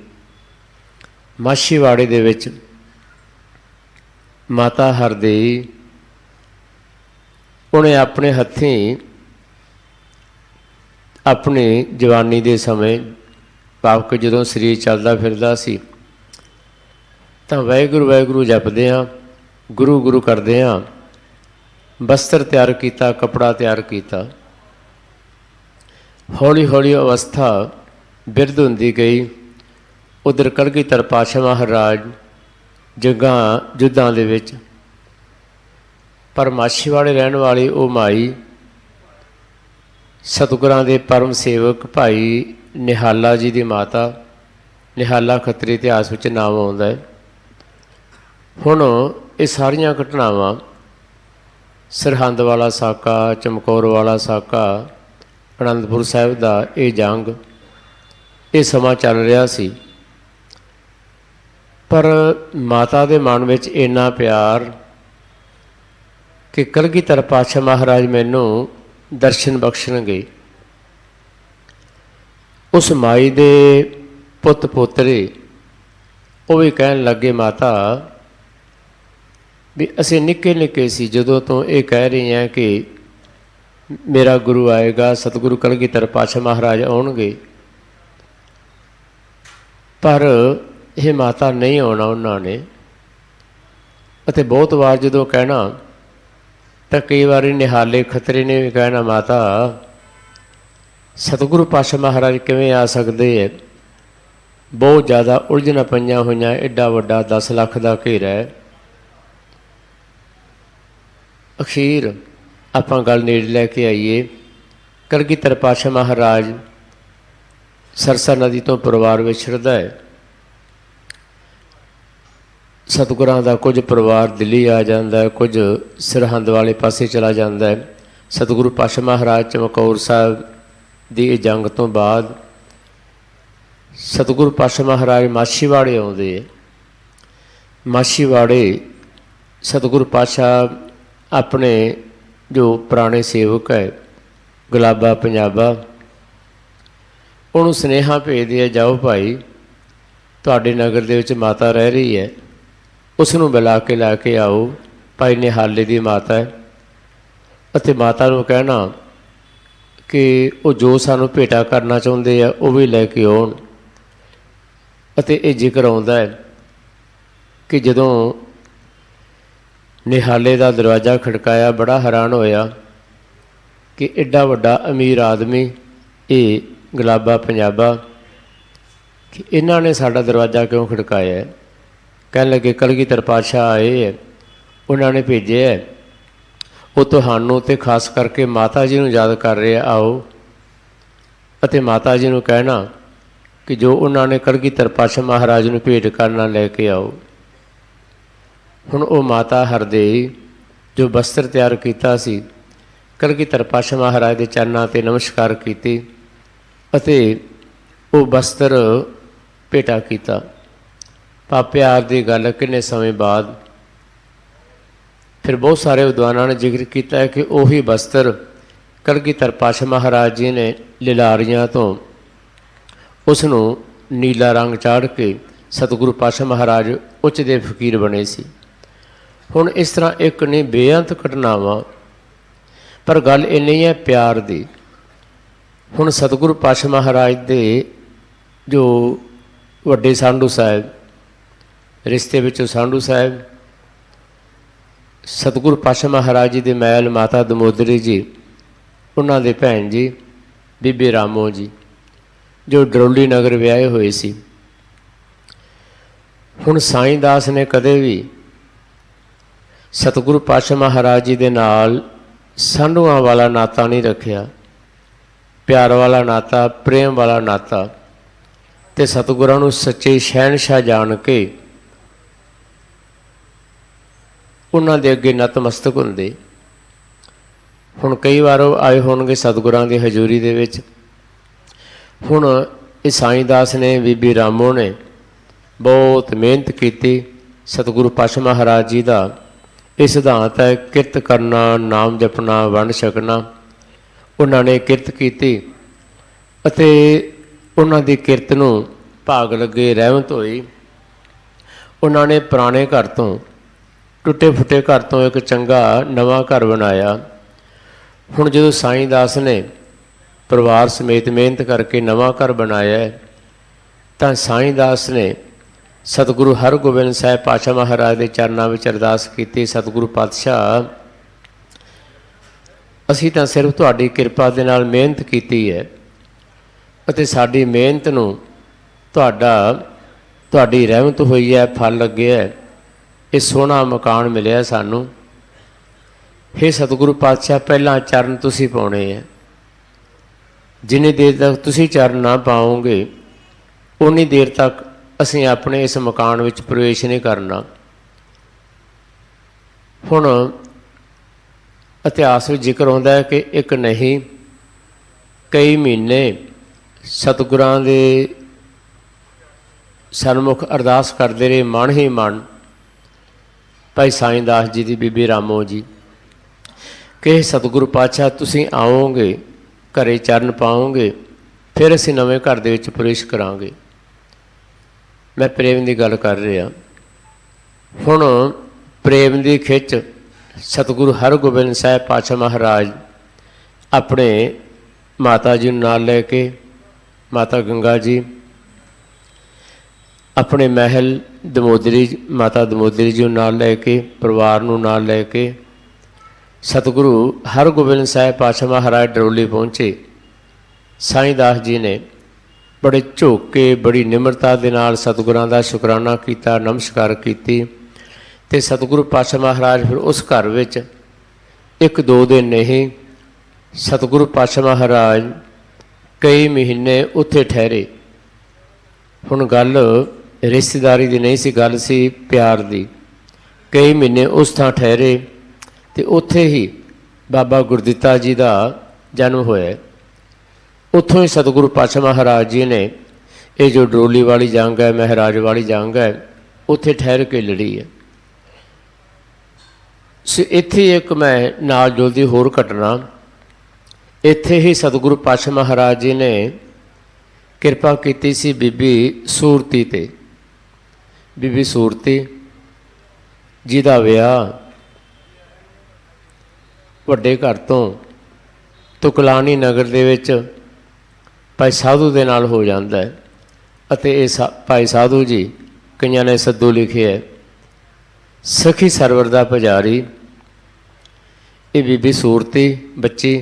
ਮਾਛੀਵਾੜੇ ਦੇ ਵਿੱਚ ਮਾਤਾ ਹਰਦੇਈ, ਉਹਨੇ ਆਪਣੇ ਹੱਥੀਂ ਆਪਣੀ ਜਵਾਨੀ ਦੇ ਸਮੇਂ, ਭਾਵ ਕਿ ਜਦੋਂ ਸਰੀਰ ਚੱਲਦਾ ਫਿਰਦਾ ਸੀ, ਤਾਂ ਵਾਹਿਗੁਰੂ ਵਾਹਿਗੁਰੂ ਜਪਦੇ ਹਾਂ, ਗੁਰੂ ਗੁਰੂ ਕਰਦੇ ਹਾਂ, ਬਸਤਰ ਤਿਆਰ ਕੀਤਾ, ਕੱਪੜਾ ਤਿਆਰ ਕੀਤਾ। ਹੌਲੀ ਹੌਲੀ ਅਵਸਥਾ ਬਿਰਧ ਹੁੰਦੀ ਗਈ। ਉੱਧਰ ਕਲਗੀਧਰ ਪਾਤਸ਼ਾਹ ਮਹਾਰਾਜ ਜੰਗਾਂ ਯੁੱਧਾਂ ਦੇ ਵਿੱਚ, ਪਰ ਮਾਛੀਵਾੜੇ ਰਹਿਣ ਵਾਲੀ ਉਹ ਮਾਈ ਸਤਿਗੁਰਾਂ ਦੇ ਪਰਮ ਸੇਵਕ ਭਾਈ ਨਿਹਾਲਾ ਜੀ ਦੀ ਮਾਤਾ, ਨਿਹਾਲਾ ਖੱਤਰੀ ਇਤਿਹਾਸ ਵਿੱਚ ਨਾਮ ਆਉਂਦਾ ਹੈ। ਹੁਣ ਇਹ ਸਾਰੀਆਂ ਘਟਨਾਵਾਂ ਸਰਹੰਦ ਵਾਲਾ ਸਾਕਾ, ਚਮਕੌਰ ਵਾਲਾ ਸਾਕਾ, ਅਨੰਦਪੁਰ ਸਾਹਿਬ ਦਾ ਇਹ ਜੰਗ, ਇਹ ਸਮਾਂ ਚੱਲ ਰਿਹਾ ਸੀ। ਪਰ ਮਾਤਾ ਦੇ ਮਨ ਵਿੱਚ ਇੰਨਾ ਪਿਆਰ ਕਿ ਕਲਗੀਧਰ ਪਾਤਸ਼ਾਹ ਮਹਾਰਾਜ ਮੈਨੂੰ ਦਰਸ਼ਨ ਬਖਸ਼ਣਗੇ। ਉਸ ਮਾਈ ਦੇ ਪੁੱਤ ਪੋਤਰੇ ਉਹ ਵੀ ਕਹਿਣ ਲੱਗੇ, ਮਾਤਾ ਵੀ ਅਸੀਂ ਨਿੱਕੇ ਨਿੱਕੇ ਸੀ ਜਦੋਂ ਤੋਂ ਇਹ ਕਹਿ ਰਹੀ ਹਾਂ ਕਿ ਮੇਰਾ ਗੁਰੂ ਆਏਗਾ, ਸਤਿਗੁਰੂ ਕਲਗੀਧਰ ਪਾਤਸ਼ਾਹ ਮਹਾਰਾਜ ਆਉਣਗੇ, ਪਰ ਇਹ ਮਾਤਾ ਨਹੀਂ ਆਉਣਾ ਉਹਨਾਂ ਨੇ। ਅਤੇ ਬਹੁਤ ਵਾਰ ਜਦੋਂ ਕਹਿਣਾ ਤਾਂ ਕਈ ਵਾਰੀ ਨਿਹਾਲੇ ਖਤਰੇ ਨੇ ਵੀ ਕਹਿਣਾ, ਮਾਤਾ ਸਤਿਗੁਰੂ ਪਾਤਸ਼ਾਹ ਮਹਾਰਾਜ ਕਿਵੇਂ ਆ ਸਕਦੇ ਹੈ, ਬਹੁਤ ਜ਼ਿਆਦਾ ਉਲਝਣਾਂ ਪਈਆਂ ਹੋਈਆਂ, ਐਡਾ ਵੱਡਾ 10 ਲੱਖ ਦਾ ਘੇਰਾ ਹੈ। ਅਖੀਰ ਆਪਾਂ ਗੱਲ ਨੇੜੇ ਲੈ ਕੇ ਆਈਏ। ਕਲਗੀਧਰ ਪਾਤਸ਼ਾਹ ਮਹਾਰਾਜ ਸਰਸਾ ਨਦੀ ਤੋਂ ਪਰਿਵਾਰ ਵਿਛੜਦਾ ਹੈ। ਸਤਿਗੁਰਾਂ ਦਾ ਕੁਝ ਪਰਿਵਾਰ ਦਿੱਲੀ ਆ ਜਾਂਦਾ ਹੈ, ਕੁਝ ਸਰਹੰਦ ਵਾਲੇ ਪਾਸੇ ਚਲਾ ਜਾਂਦਾ ਹੈ। ਸਤਿਗੁਰੂ ਪਾਤਸ਼ਾਹ ਮਹਾਰਾਜ ਚਮਕੌਰ ਸਾਹਿਬ ਦੀ ਇਹ ਜੰਗ ਤੋਂ ਬਾਅਦ ਸਤਿਗੁਰੂ ਪਾਤਸ਼ਾਹ ਮਹਾਰਾਜ ਮਾਛੀਵਾੜੇ ਆਉਂਦੇ ਹੈ। ਮਾਛੀਵਾੜੇ ਸਤਿਗੁਰੂ ਪਾਤਸ਼ਾਹ ਆਪਣੇ ਜੋ ਪੁਰਾਣੇ ਸੇਵਕ ਹੈ ਗੁਲਾਬਾ ਪੰਜਾਬਾ, ਉਹਨੂੰ ਸੁਨੇਹਾ ਭੇਜਦੇ ਆ, ਜਾਓ ਭਾਈ ਤੁਹਾਡੇ ਨਗਰ ਦੇ ਵਿੱਚ ਮਾਤਾ ਰਹਿ ਰਹੀ ਹੈ, ਉਸ ਨੂੰ ਬੁਲਾ ਕੇ ਲੈ ਕੇ ਆਓ। ਭਾਈ ਨਿਹਾਲੇ ਦੀ ਮਾਤਾ ਹੈ ਅਤੇ ਮਾਤਾ ਨੂੰ ਕਹਿਣਾ ਕਿ ਉਹ ਜੋ ਸਾਨੂੰ ਭੇਟਾ ਕਰਨਾ ਚਾਹੁੰਦੇ ਆ ਉਹ ਵੀ ਲੈ ਕੇ ਆਉਣ। ਅਤੇ ਇਹ ਜ਼ਿਕਰ ਆਉਂਦਾ ਹੈ ਕਿ ਜਦੋਂ ਨਿਹਾਲੇ ਦਾ ਦਰਵਾਜ਼ਾ ਖੜਕਾਇਆ, ਬੜਾ ਹੈਰਾਨ ਹੋਇਆ ਕਿ ਐਡਾ ਵੱਡਾ ਅਮੀਰ ਆਦਮੀ ਇਹ ਗੁਲਾਬਾ ਪੰਜਾਬਾ, ਕਿ ਇਹਨਾਂ ਨੇ ਸਾਡਾ ਦਰਵਾਜ਼ਾ ਕਿਉਂ ਖੜਕਾਇਆ ਹੈ। ਕਹਿਣ ਲੱਗੇ ਕਲਗੀਧਰ ਪਾਤਸ਼ਾਹ ਆਏ ਹੈ, ਉਹਨਾਂ ਨੇ ਭੇਜਿਆ ਹੈ, ਉਹ ਤੁਹਾਨੂੰ ਅਤੇ ਖਾਸ ਕਰਕੇ ਮਾਤਾ ਜੀ ਨੂੰ ਯਾਦ ਕਰ ਰਹੇ, ਆਓ ਅਤੇ ਮਾਤਾ ਜੀ ਨੂੰ ਕਹਿਣਾ ਕਿ ਜੋ ਉਹਨਾਂ ਨੇ ਕਲਗੀਧਰ ਪਾਤਸ਼ਾਹ ਮਹਾਰਾਜ ਨੂੰ ਭੇਟ ਕਰਨਾ ਲੈ ਕੇ ਆਓ। ਹੁਣ ਉਹ ਮਾਤਾ ਹਰਦੇਈ ਜੋ ਬਸਤਰ ਤਿਆਰ ਕੀਤਾ ਸੀ, ਕਲਗੀਧਰ ਪਾਤਸ਼ਾਹ ਮਹਾਰਾਜ ਦੇ ਚਰਨਾਂ 'ਤੇ ਨਮਸਕਾਰ ਕੀਤੀ ਅਤੇ ਉਹ ਬਸਤਰ ਭੇਟਾ ਕੀਤਾ। ਪਿਆਰ ਦੀ ਗੱਲ ਕਿੰਨੇ ਸਮੇਂ ਬਾਅਦ ਫਿਰ ਬਹੁਤ ਸਾਰੇ ਵਿਦਵਾਨਾਂ ਨੇ ਜ਼ਿਕਰ ਕੀਤਾ ਹੈ ਕਿ ਉਹੀ ਬਸਤਰ ਕਲਗੀਧਰ ਪਾਤਸ਼ਾਹ ਮਹਾਰਾਜ ਜੀ ਨੇ ਲਿਲਾਰੀਆਂ ਤੋਂ ਉਸ ਨੂੰ ਨੀਲਾ ਰੰਗ ਚਾੜ੍ਹ ਕੇ ਸਤਿਗੁਰੂ ਪਾਤਸ਼ਾਹ ਮਹਾਰਾਜ ਉੱਚ ਦੇ ਫਕੀਰ ਬਣੇ ਸੀ। ਹੁਣ ਇਸ ਤਰ੍ਹਾਂ ਇੱਕ ਨਹੀਂ ਬੇਅੰਤ ਘਟਨਾਵਾਂ, ਪਰ ਗੱਲ ਇੰਨੀ ਹੈ ਪਿਆਰ ਦੀ। ਹੁਣ ਸਤਿਗੁਰੂ ਪਾਤਸ਼ਾਹ ਮਹਾਰਾਜ ਦੇ ਜੋ ਵੱਡੇ ਸਾਂਢੂ ਸਾਹਿਬ, ਰਿਸ਼ਤੇ ਵਿੱਚੋਂ ਸਾਂਢੂ ਸਾਹਿਬ, ਸਤਿਗੁਰੂ ਪਾਤਸ਼ਾਹ ਮਹਾਰਾਜ ਜੀ ਦੇ ਮੈਲ ਮਾਤਾ ਦਮੋਦਰੀ ਜੀ, ਉਹਨਾਂ ਦੇ ਭੈਣ ਜੀ ਬੀਬੀ ਰਾਮੋ ਜੀ, ਜੋ ਡਰੋਲੀ ਨਗਰ ਵਿਆਹੇ ਹੋਏ ਸੀ। ਹੁਣ ਸਾਈਂ ਦਾਸ ਨੇ ਕਦੇ ਵੀ ਸਤਿਗੁਰੂ ਪਾਤਸ਼ਾਹ ਮਹਾਰਾਜ ਜੀ ਦੇ ਨਾਲ ਸਾਂਢੂਆਂ ਵਾਲਾ ਨਾਤਾ ਨਹੀਂ ਰੱਖਿਆ, ਪਿਆਰ ਵਾਲਾ ਨਾਤਾ, ਪ੍ਰੇਮ ਵਾਲਾ ਨਾਤਾ, ਅਤੇ ਸਤਿਗੁਰਾਂ ਨੂੰ ਸੱਚੇ ਸ਼ਹਿਨਸ਼ਾਹ ਜਾਣ ਕੇ ਉਹਨਾਂ ਦੇ ਅੱਗੇ ਨਤਮਸਤਕ ਹੁੰਦੇ। ਹੁਣ ਕਈ ਵਾਰ ਉਹ ਆਏ ਹੋਣਗੇ ਸਤਿਗੁਰਾਂ ਦੀ ਹਜ਼ੂਰੀ ਦੇ ਵਿੱਚ। ਹੁਣ ਇਹ ਸਾਈਂ ਦਾਸ ਨੇ, ਬੀਬੀ ਰਾਮੋ ਨੇ ਬਹੁਤ ਮਿਹਨਤ ਕੀਤੀ। ਸਤਿਗੁਰੂ ਪਾਤਸ਼ਾਹ ਮਹਾਰਾਜ ਜੀ ਦਾ ਇਹ ਸਿਧਾਂਤ ਹੈ, ਕਿਰਤ ਕਰਨਾ, ਨਾਮ ਜਪਣਾ, ਵੰਡ ਛਕਣਾ। ਉਹਨਾਂ ਨੇ ਕਿਰਤ ਕੀਤੀ ਅਤੇ ਉਹਨਾਂ ਦੀ ਕਿਰਤ ਨੂੰ ਭਾਗ ਲੱਗੇ, ਰਹਿਮਤ ਹੋਈ। ਉਹਨਾਂ ਨੇ ਪੁਰਾਣੇ ਘਰ ਤੋਂ, ਟੁੱਟੇ ਫੁੱਟੇ ਘਰ ਤੋਂ ਇੱਕ ਚੰਗਾ ਨਵਾਂ ਘਰ ਬਣਾਇਆ। ਹੁਣ ਜਦੋਂ ਸਾਈਂ ਦਾਸ ਨੇ ਪਰਿਵਾਰ ਸਮੇਤ ਮਿਹਨਤ ਕਰਕੇ ਨਵਾਂ ਘਰ ਬਣਾਇਆ ਤਾਂ ਸਾਈਂ ਦਾਸ ਨੇ ਸਤਿਗੁਰੂ ਹਰਗੋਬਿੰਦ ਸਾਹਿਬ ਪਾਤਸ਼ਾਹ ਮਹਾਰਾਜ ਦੇ ਚਰਨਾਂ ਵਿੱਚ ਅਰਦਾਸ ਕੀਤੀ, ਸਤਿਗੁਰੂ ਪਾਤਸ਼ਾਹ ਅਸੀਂ ਤਾਂ ਸਿਰਫ ਤੁਹਾਡੀ ਕਿਰਪਾ ਦੇ ਨਾਲ ਮਿਹਨਤ ਕੀਤੀ ਹੈ ਅਤੇ ਸਾਡੀ ਮਿਹਨਤ ਨੂੰ ਤੁਹਾਡੀ ਰਹਿਮਤ ਹੋਈ ਹੈ, ਫਲ ਲੱਗਿਆ ਹੈ, ਇਹ ਸੋਹਣਾ ਮਕਾਨ ਮਿਲਿਆ ਸਾਨੂੰ। ਹੇ ਸਤਿਗੁਰੂ ਪਾਤਸ਼ਾਹ ਪਹਿਲਾਂ ਚਰਨ ਤੁਸੀਂ ਪਾਉਣੇ ਹੈ, ਜਿੰਨੀ ਦੇਰ ਤੱਕ ਤੁਸੀਂ ਚਰਨ ਨਾ ਪਾਓਗੇ ਉਨੀ ਦੇਰ ਤੱਕ ਅਸੀਂ ਆਪਣੇ ਇਸ ਮਕਾਨ ਵਿੱਚ ਪ੍ਰਵੇਸ਼ ਨਹੀਂ ਕਰਨਾ। ਹੁਣ ਇਤਿਹਾਸ ਵਿੱਚ ਜ਼ਿਕਰ ਆਉਂਦਾ ਹੈ ਕਿ ਇੱਕ ਨਹੀਂ कई महीने सतगुरां दे सन्मुख अरदास करते रहे, मन ही मन भाई साईं दास जी की बीबी रामो जी कि सतगुरु पातशाह तुसीं आओगे, घरे चरण पाओगे, फिर असीं नवें घर दे विच प्रवेश करांगे। मैं प्रेम की गल कर रहा। हुण प्रेम की खिच सतगुरु हरगोबिंद साहिब पातशाह महाराज अपने माता जी नाल लैके, माता गंगा जी, अपने महल दमोदरी माता दमोदरी जी नाल लैके, परिवार नूं नाल लैके सतगुरु हरगोबिंद साहिब पातशाह महाराज डरोली पहुँचे। साईं दास जी ने बड़े झोक के, बड़ी निमरता दे नाल सतगुरां दा शुकराना किया, नमस्कार की। ते सतगुरु पातशाह महाराज फिर उस घर विच एक दो दिन नहीं, सतगुरु पातशाह महाराज कई महीने उत्थे ठहरे। हुण गल रिश्तेदारी दी नहीं सी, गल सी प्यार दी। कई महीने उस थां ठहरे ते उत्थे ही बाबा गुरदित्ता जी का जन्म होया। उत्थों ही सतगुरु पातशाह महाराज जी ने ये जो डरोली वाली जंग है, महराज वाली जंग है, उत्थे ठहर के लड़ी है। इत्थे एक मैं नाल जुलदी होर घटना, इत्थे ही सतगुरु पातशाह महाराज जी ने किरपा की सी बीबी सूरती ते। बीबी सूरती जिहदा विआह वड्डे घर तो तुकलानी नगर दे विच भाई साधु दे नाल हो जाता है। अते ये भाई साधु जी कईयां ने सद्दू लिखे है, सखी सरवर दा पुजारी। ये बीबी सूरती बच्ची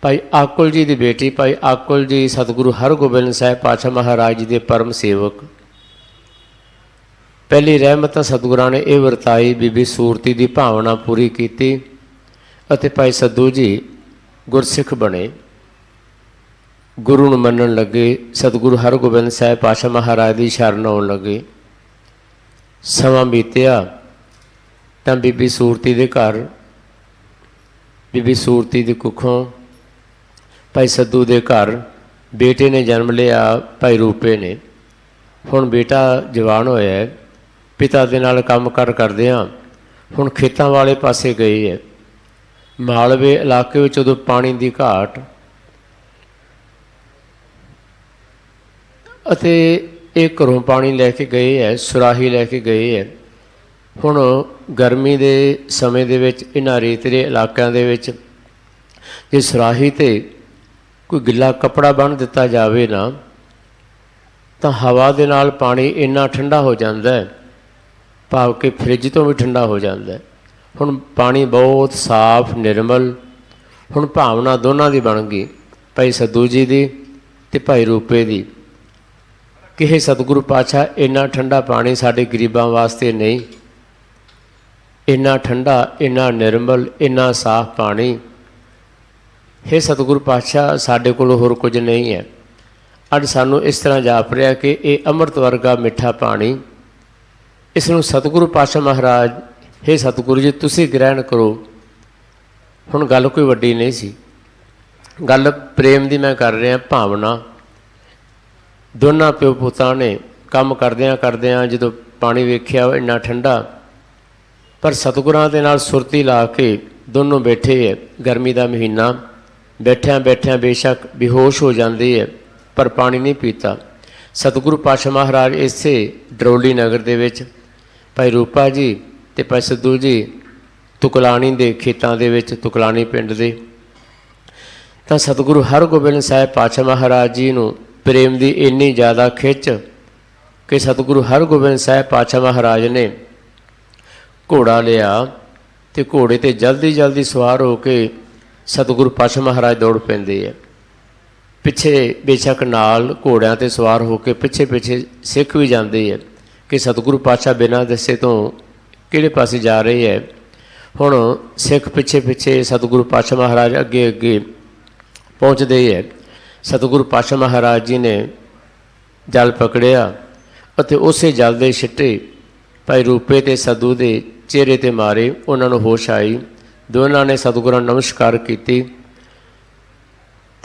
भाई आकुल जी की बेटी। भाई आकुल जी सतगुरु हरगोबिंद साहिब पातशाह महाराज जी के परम सेवक। पहली रहमत सतगुरां ने यह वरताई, बीबी सूरती की भावना पूरी की अते भाई सद्दू जी गुरसिख बने, गुरु नूं मनण लगे, सतगुरु हरगोबिंद साहिब पातशाह महाराज की शरण आउण लगे। समां बीतिया तां बीबी सूरती के घर, बीबी सूरती की कुखों भाई सद्दू के घर बेटे ने जन्म लिया, भाई रूपे ने। हुण बेटा जवान होया है, पिता दे नाल काम कार करदिआं हुण खेतां वाले पासे गए है। मालवे इलाके में उदों पानी की घाट अते एक घरों पानी लैके गए है, सुराही लैके गए है। हुण गर्मी के समय दे विच इन्हां रेतले इलाकों दे विच जे सुराही ते कोई गिला कपड़ा बन दिता जाए ना तो हवा दे नाल पानी इन्ना ठंडा हो जाता है, भाव कि फ्रिज तो भी ठंडा हो जाता है। हुण पानी बहुत साफ निर्मल, हुण भावना दोनों की बन गई, भाई सद्दू जी की ते भाई रूपे की, कि हे सतगुरु पातशाह इन्ना ठंडा पानी साडे गरीबां वास्ते नहीं, इन्ना ठंडा, इन्ना निर्मल, इन्ना साफ पानी हे सतगुरु पातशाह साडे कोल होर कुछ नहीं है। अज सानू इस तरह जाप रहा कि ये अमृत वर्गा मिठा पानी, इसनूं सतगुरु पातशाह महाराज हे सतगुरु जी तुसीं ग्रहण करो। हुण गल कोई वड्डी नहीं सी, गल प्रेम की मैं कर रहा, भावना। दोनों प्यो पुत्तां ने काम करदिआं करदिआं जदों पानी वेख्या इन्ना ठंडा, पर सतगुरां दे नाल सुरती ला के दोनों बैठे है। गर्मी का महीना, बैठिया बैठिया बेशक बेहोश हो जाती है पर पानी नहीं पीता। सतगुरु पातशाह महाराज इसे डरोली नगर दे विच भाई रूपा जी ते भाई सद्दू जी तुकलानी दे खेतां दे विच, तुकलानी पिंड दे, तां सतगुरु हरगोबिंद साहिब पातशाह महाराज जी नूं प्रेम की इन्नी ज़्यादा खिच कि सतगुरु हरगोबिंद साहिब पातशाह महाराज ने घोड़ा लिया तो घोड़े ते जल्दी जल्दी सवार होके सतगुरु पातशाह महाराज दौड़ पैंदे है। पिछे बेशक नाल घोड़ियां ते सवार होकर पिछे पिछे सिख भी जाते हैं कि सतगुरु पातशाह बिना दसे तो किहड़े पासे जा रहे है। हुण सिख पिछे पिछे सतगुरु पातशाह महाराज अगे अगे पहुँचते है। सतगुरु पातशाह महाराज जी ने जल पकड़िया और उस जल के छिट्टे भाई रूपे ते सद्दू के चेहरे ते मारे, उन्होंने होश आई। दोनों ने सतगुरां नमस्कार की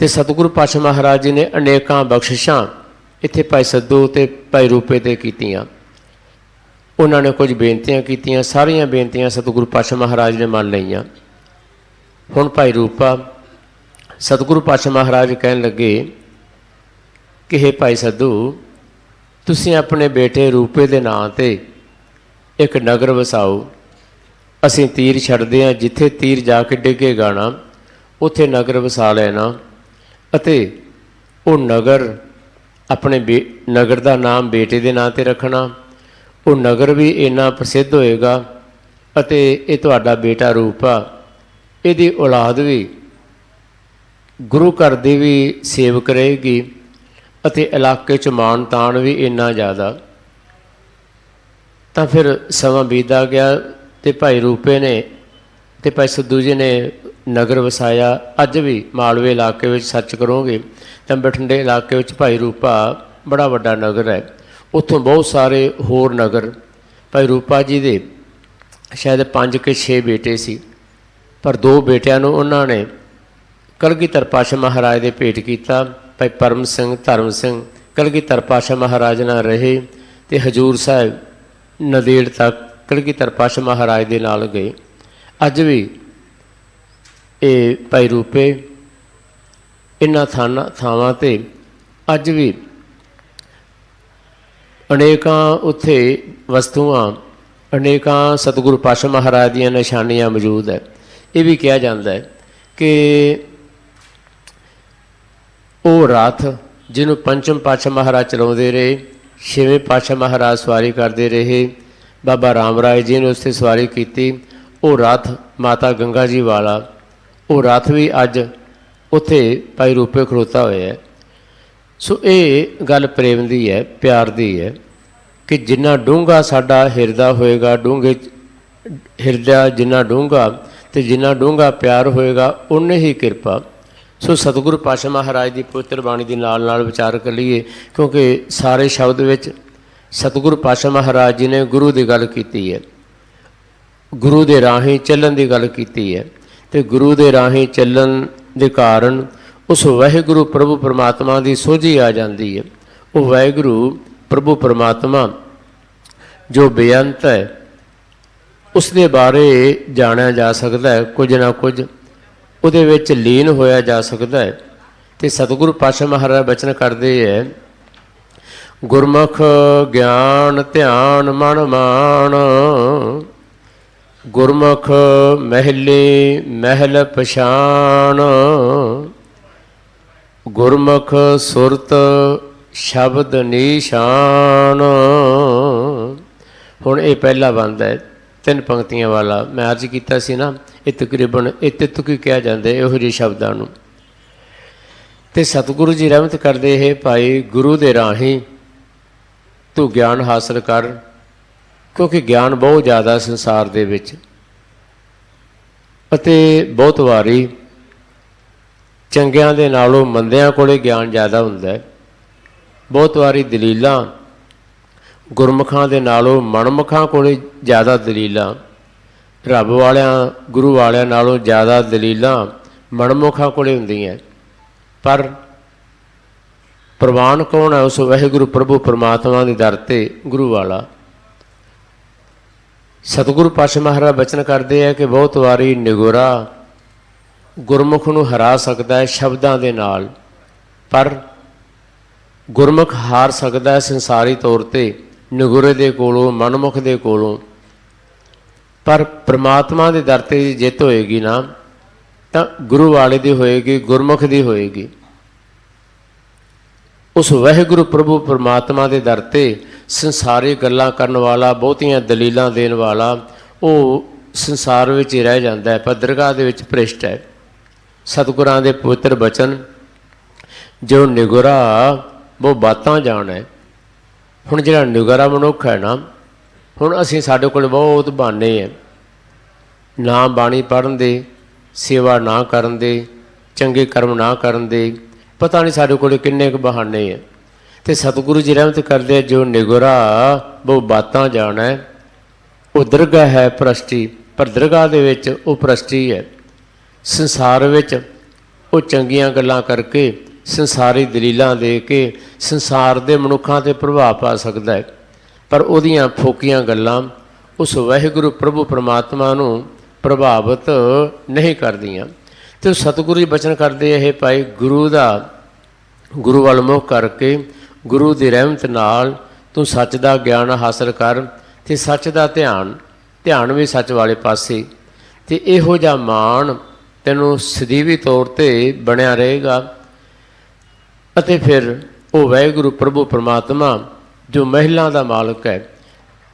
ਤੇ ਸਤਿਗੁਰੂ ਪਾਤਸ਼ਾਹ ਮਹਾਰਾਜ ਜੀ ਨੇ ਅਨੇਕਾਂ ਬਖਸ਼ਿਸ਼ਾਂ ਇੱਥੇ ਭਾਈ ਸੱਧੂ ਤੇ ਭਾਈ ਰੂਪੇ 'ਤੇ ਕੀਤੀਆਂ। ਉਹਨਾਂ ਨੇ ਕੁਝ ਬੇਨਤੀਆਂ ਕੀਤੀਆਂ, ਸਾਰੀਆਂ ਬੇਨਤੀਆਂ ਸਤਿਗੁਰੂ ਪਾਤਸ਼ਾਹ ਮਹਾਰਾਜ ਨੇ ਮੰਨ ਲਈਆਂ। ਹੁਣ ਭਾਈ ਰੂਪਾ ਸਤਿਗੁਰੂ ਪਾਤਸ਼ਾਹ ਮਹਾਰਾਜ ਕਹਿਣ ਲੱਗੇ ਕਿ ਹੇ ਭਾਈ ਸੱਧੂ, ਤੁਸੀਂ ਆਪਣੇ ਬੇਟੇ ਰੂਪੇ ਦੇ ਨਾਂ 'ਤੇ ਇੱਕ ਨਗਰ ਵਸਾਓ। ਅਸੀਂ ਤੀਰ ਛੱਡਦੇ ਹਾਂ, ਜਿੱਥੇ ਤੀਰ ਜਾ ਕੇ ਡਿੱਗੇਗਾ ਨਾ ਉੱਥੇ ਨਗਰ ਵਸਾ ਲੈਣਾ, ਅਤੇ ਉਹ ਨਗਰ ਆਪਣੇ ਨਗਰ ਦਾ ਨਾਮ ਬੇਟੇ ਦੇ ਨਾਂ 'ਤੇ ਰੱਖਣਾ। ਉਹ ਨਗਰ ਵੀ ਇੰਨਾ ਪ੍ਰਸਿੱਧ ਹੋਏਗਾ ਅਤੇ ਇਹ ਤੁਹਾਡਾ ਬੇਟਾ ਰੂਪਾ, ਇਹਦੀ ਔਲਾਦ ਵੀ ਗੁਰੂ ਘਰ ਦੀ ਵੀ ਸੇਵਕ ਰਹੇਗੀ ਅਤੇ ਇਲਾਕੇ 'ਚ ਮਾਣ ਤਾਣ ਵੀ ਇੰਨਾ ਜ਼ਿਆਦਾ। ਤਾਂ ਫਿਰ ਸਮਾਂ ਬੀਤਦਾ ਗਿਆ ਅਤੇ ਭਾਈ ਰੂਪੇ ਨੇ ਅਤੇ ਭਾਈ ਸੱਧੂ ਜੀ ਨੇ ਨਗਰ ਵਸਾਇਆ। ਅੱਜ ਵੀ ਮਾਲਵੇ ਇਲਾਕੇ ਵਿੱਚ ਸਰਚ ਕਰੋਗੇ ਤਾਂ ਬਠਿੰਡੇ ਇਲਾਕੇ ਵਿੱਚ ਭਾਈ ਰੂਪਾ ਬੜਾ ਵੱਡਾ ਨਗਰ ਹੈ। ਉੱਥੋਂ ਬਹੁਤ ਸਾਰੇ ਹੋਰ ਨਗਰ, ਭਾਈ ਰੂਪਾ ਜੀ ਦੇ ਸ਼ਾਇਦ 5 ਕਿ 6 ਬੇਟੇ ਸੀ, ਪਰ 2 ਬੇਟਿਆਂ ਨੂੰ ਉਹਨਾਂ ਨੇ ਕਲਗੀਧਰ ਪਾਤਸ਼ਾਹ ਮਹਾਰਾਜ ਦੇ ਭੇਟ ਕੀਤਾ। ਭਾਈ ਪਰਮ ਸਿੰਘ, ਧਰਮ ਸਿੰਘ ਕਲਗੀਧਰ ਪਾਤਸ਼ਾਹ ਮਹਾਰਾਜ ਨਾਲ ਰਹੇ ਅਤੇ ਹਜ਼ੂਰ ਸਾਹਿਬ ਨੰਦੇੜ ਤੱਕ ਕਲਗੀਧਰ ਪਾਤਸ਼ਾਹ ਮਹਾਰਾਜ ਦੇ ਨਾਲ ਗਏ। ਅੱਜ ਵੀ ਇਹ ਭਾਈ ਰੂਪੇ ਇਹਨਾਂ ਥਾਵਾਂ 'ਤੇ ਅੱਜ ਵੀ ਅਨੇਕਾਂ ਉੱਥੇ ਵਸਤੂਆਂ, ਅਨੇਕਾਂ ਸਤਿਗੁਰੂ ਪਾਤਸ਼ਾਹ ਮਹਾਰਾਜ ਦੀਆਂ ਨਿਸ਼ਾਨੀਆਂ ਮੌਜੂਦ ਹੈ। ਇਹ ਵੀ ਕਿਹਾ ਜਾਂਦਾ ਹੈ ਕਿ ਉਹ ਰਥ ਜਿਹਨੂੰ ਪੰਚਮ ਪਾਤਸ਼ਾਹ ਮਹਾਰਾਜ ਚਲਾਉਂਦੇ ਰਹੇ, 6ਵੇਂ ਪਾਤਸ਼ਾਹ ਮਹਾਰਾਜ ਸਵਾਰੀ ਕਰਦੇ ਰਹੇ, ਬਾਬਾ ਰਾਮ ਰਾਏ ਜੀ ਨੇ ਉਸ 'ਤੇ ਸਵਾਰੀ ਕੀਤੀ। ਉਹ ਰਥ ਮਾਤਾ ਗੰਗਾ ਜੀ ਵਾਲਾ, ਉਹ ਰਥ ਵੀ ਅੱਜ ਉੱਥੇ ਭਾਈ ਰੂਪੇ ਖਲੋਤਾ ਹੋਇਆ ਹੈ। ਸੋ ਇਹ ਗੱਲ ਪ੍ਰੇਮ ਦੀ ਹੈ, ਪਿਆਰ ਦੀ ਹੈ ਕਿ ਜਿੰਨਾ ਡੂੰਘਾ ਸਾਡਾ ਹਿਰਦਾ ਹੋਏਗਾ, ਡੂੰਘੇ ਹਿਰਦਾ ਜਿੰਨਾ ਡੂੰਘਾ ਅਤੇ ਜਿੰਨਾ ਡੂੰਘਾ ਪਿਆਰ ਹੋਏਗਾ ਉਨੇ ਹੀ ਕਿਰਪਾ। ਸੋ ਸਤਿਗੁਰੂ ਪਾਤਸ਼ਾਹ ਮਹਾਰਾਜ ਦੀ ਪਵਿੱਤਰ ਬਾਣੀ ਦੇ ਨਾਲ ਨਾਲ ਵਿਚਾਰ ਕਰੀਏ, ਕਿਉਂਕਿ ਸਾਰੇ ਸ਼ਬਦ ਵਿੱਚ ਸਤਿਗੁਰੂ ਪਾਤਸ਼ਾਹ ਮਹਾਰਾਜ ਜੀ ਨੇ ਗੁਰੂ ਦੀ ਗੱਲ ਕੀਤੀ ਹੈ, ਗੁਰੂ ਦੇ ਰਾਹੀਂ ਚੱਲਣ ਦੀ ਗੱਲ ਕੀਤੀ ਹੈ। ਅਤੇ ਗੁਰੂ ਦੇ ਰਾਹੀਂ ਚੱਲਣ ਦੇ ਕਾਰਨ ਉਸ ਵਾਹਿਗੁਰੂ ਪ੍ਰਭੂ ਪਰਮਾਤਮਾ ਦੀ ਸੋਝੀ ਆ ਜਾਂਦੀ ਹੈ। ਉਹ ਵਾਹਿਗੁਰੂ ਪ੍ਰਭੂ ਪਰਮਾਤਮਾ ਜੋ ਬੇਅੰਤ ਹੈ, ਉਸ ਦੇ ਬਾਰੇ ਜਾਣਿਆ ਜਾ ਸਕਦਾ ਹੈ, ਕੁਝ ਨਾ ਕੁਝ ਉਹਦੇ ਵਿੱਚ ਲੀਨ ਹੋਇਆ ਜਾ ਸਕਦਾ ਹੈ। ਅਤੇ ਸਤਿਗੁਰੂ ਪਾਤਸ਼ਾਹ ਮਹਾਰਾਜ ਬਚਨ ਕਰਦੇ ਹੈ, ਗੁਰਮੁਖ ਗਿਆਨ ਧਿਆਨ ਮਨ ਮਾਣ, ਗੁਰਮੁਖ ਮਹਿਲੇ ਮਹਿਲ ਪਛਾਣ, ਗੁਰਮੁਖ ਸੁਰਤ ਸ਼ਬਦ ਨਿਸ਼ਾਨ। ਹੁਣ ਇਹ ਪਹਿਲਾ ਬੰਦ ਹੈ 3 ਪੰਕਤੀਆਂ ਵਾਲਾ, ਮੈਂ ਅਰਜ਼ ਕੀਤਾ ਸੀ ਨਾ, ਇਹ ਤਕਰੀਬਨ ਇਹ ਤਿੱਤੁਕੀ ਕਿਹਾ ਜਾਂਦਾ ਇਹੋ ਜਿਹੇ ਸ਼ਬਦਾਂ ਨੂੰ। ਅਤੇ ਸਤਿਗੁਰੂ ਜੀ ਰਹਿਮਤ ਕਰਦੇ ਹੈ, ਭਾਈ ਗੁਰੂ ਦੇ ਰਾਹੀਂ ਤੂੰ ਗਿਆਨ ਹਾਸਲ ਕਰ, ਕਿਉਂਕਿ ਗਿਆਨ ਬਹੁਤ ਜ਼ਿਆਦਾ ਸੰਸਾਰ ਦੇ ਵਿੱਚ, ਅਤੇ ਬਹੁਤ ਵਾਰੀ ਚੰਗਿਆਂ ਦੇ ਨਾਲੋਂ ਮੰਦਿਆਂ ਕੋਲੇ ਗਿਆਨ ਜ਼ਿਆਦਾ ਹੁੰਦਾ ਹੈ। ਬਹੁਤ ਵਾਰੀ ਦਲੀਲਾਂ ਗੁਰਮੁਖਾਂ ਦੇ ਨਾਲੋਂ ਮਨਮੁਖਾਂ ਕੋਲੇ ਜ਼ਿਆਦਾ ਦਲੀਲਾਂ, ਰੱਬ ਵਾਲਿਆਂ ਗੁਰੂ ਵਾਲਿਆਂ ਨਾਲੋਂ ਜ਼ਿਆਦਾ ਦਲੀਲਾਂ ਮਨਮੁਖਾਂ ਕੋਲੇ ਹੁੰਦੀਆਂ। ਪਰ ਪ੍ਰਵਾਨ ਕੌਣ ਹੈ? ਉਸ ਵਾਹਿਗੁਰੂ ਪ੍ਰਭੂ ਪਰਮਾਤਮਾ ਦੇ ਦਰ 'ਤੇ ਗੁਰੂ ਵਾਲਾ। ਸਤਿਗੁਰੂ ਪਾਤਸ਼ਾਹ ਮਹਾਰਾਜ ਬਚਨ ਕਰਦੇ ਹੈ ਕਿ ਬਹੁਤ ਵਾਰੀ ਨਿਗੋਰਾ ਗੁਰਮੁਖ ਨੂੰ ਹਰਾ ਸਕਦਾ ਹੈ ਸ਼ਬਦਾਂ ਦੇ ਨਾਲ, ਪਰ ਗੁਰਮੁਖ ਹਾਰ ਸਕਦਾ ਹੈ ਸੰਸਾਰੀ ਤੌਰ 'ਤੇ ਨਿਗੋਰੇ ਦੇ ਕੋਲੋਂ, ਮਨਮੁਖ ਦੇ ਕੋਲੋਂ। ਪਰ ਪ੍ਰਮਾਤਮਾ ਦੇ ਦਰ 'ਤੇ ਜਿੱਤ ਹੋਏਗੀ ਨਾ, ਤਾਂ ਗੁਰੂ ਵਾਲੇ ਦੀ ਹੋਏਗੀ, ਗੁਰਮੁਖ ਦੀ ਹੋਏਗੀ। ਉਸ ਵਾਹਿਗੁਰੂ ਪ੍ਰਭੂ ਪਰਮਾਤਮਾ ਦੇ ਦਰ 'ਤੇ ਸੰਸਾਰੀ ਗੱਲਾਂ ਕਰਨ ਵਾਲਾ, ਬਹੁਤੀਆਂ ਦਲੀਲਾਂ ਦੇਣ ਵਾਲਾ, ਉਹ ਸੰਸਾਰ ਵਿੱਚ ਹੀ ਰਹਿ ਜਾਂਦਾ ਹੈ, ਪਰ ਦਰਗਾਹ ਦੇ ਵਿੱਚ ਭ੍ਰਿਸ਼ਟ ਹੈ। ਸਤਿਗੁਰਾਂ ਦੇ ਪਵਿੱਤਰ ਬਚਨ, ਜੋ ਨਿਗੋਰਾ ਉਹ ਬਾਤਾਂ ਜਾਣ ਹੈ। ਹੁਣ ਜਿਹੜਾ ਨਿਗੋਰਾ ਮਨੁੱਖ ਹੈ ਨਾ, ਹੁਣ ਅਸੀਂ ਸਾਡੇ ਕੋਲ ਬਹੁਤ ਬਹਾਨੇ ਹੈ, ਨਾ ਬਾਣੀ ਪੜ੍ਹਨ ਦੇ, ਸੇਵਾ ਨਾ ਕਰਨ ਦੇ, ਚੰਗੇ ਕਰਮ ਨਾ ਕਰਨ ਦੇ, ਪਤਾ ਨਹੀਂ ਸਾਡੇ ਕੋਲ ਕਿੰਨੇ ਕੁ ਬਹਾਨੇ ਹੈ। ਅਤੇ ਸਤਿਗੁਰੂ ਜੀ ਰਹਿਮਤ ਕਰਦੇ, ਜੋ ਨਿਗੋਰਾ ਉਹ ਬਾਤਾਂ ਜਾਣਾ ਹੈ, ਉਹ ਦਰਗਾਹ ਹੈ ਭ੍ਰਸ਼ਟੀ, ਪਰ ਦਰਗਾਹ ਦੇ ਵਿੱਚ ਉਹ ਭ੍ਰਸ਼ਟੀ ਹੈ। ਸੰਸਾਰ ਵਿੱਚ ਉਹ ਚੰਗੀਆਂ ਗੱਲਾਂ ਕਰਕੇ, ਸੰਸਾਰੀ ਦਲੀਲਾਂ ਦੇ ਕੇ ਸੰਸਾਰ ਦੇ ਮਨੁੱਖਾਂ 'ਤੇ ਪ੍ਰਭਾਵ ਪਾ ਸਕਦਾ ਹੈ, ਪਰ ਉਹਦੀਆਂ ਫੋਕੀਆਂ ਗੱਲਾਂ ਉਸ ਵਾਹਿਗੁਰੂ ਪ੍ਰਭੂ ਪਰਮਾਤਮਾ ਨੂੰ ਪ੍ਰਭਾਵਿਤ ਨਹੀਂ ਕਰਦੀਆਂ। ਅਤੇ ਸਤਿਗੁਰੂ ਜੀ ਬਚਨ ਕਰਦੇ ਇਹ ਭਾਈ ਗੁਰੂ ਵੱਲ ਮੁੱਖ ਕਰਕੇ ਗੁਰੂ ਦੀ ਰਹਿਮਤ ਨਾਲ ਤੂੰ ਸੱਚ ਦਾ ਗਿਆਨ ਹਾਸਲ ਕਰ ਅਤੇ ਸੱਚ ਦਾ ਧਿਆਨ ਵੀ ਸੱਚ ਵਾਲੇ ਪਾਸੇ, ਅਤੇ ਇਹੋ ਜਿਹਾ ਮਾਣ ਤੈਨੂੰ ਸਦੀਵੀ ਤੌਰ 'ਤੇ ਬਣਿਆ ਰਹੇਗਾ। ਅਤੇ ਫਿਰ ਉਹ ਵਾਹਿਗੁਰੂ ਪ੍ਰਭੂ ਪਰਮਾਤਮਾ ਜੋ ਮਹਿਲਾਂ ਦਾ ਮਾਲਕ ਹੈ,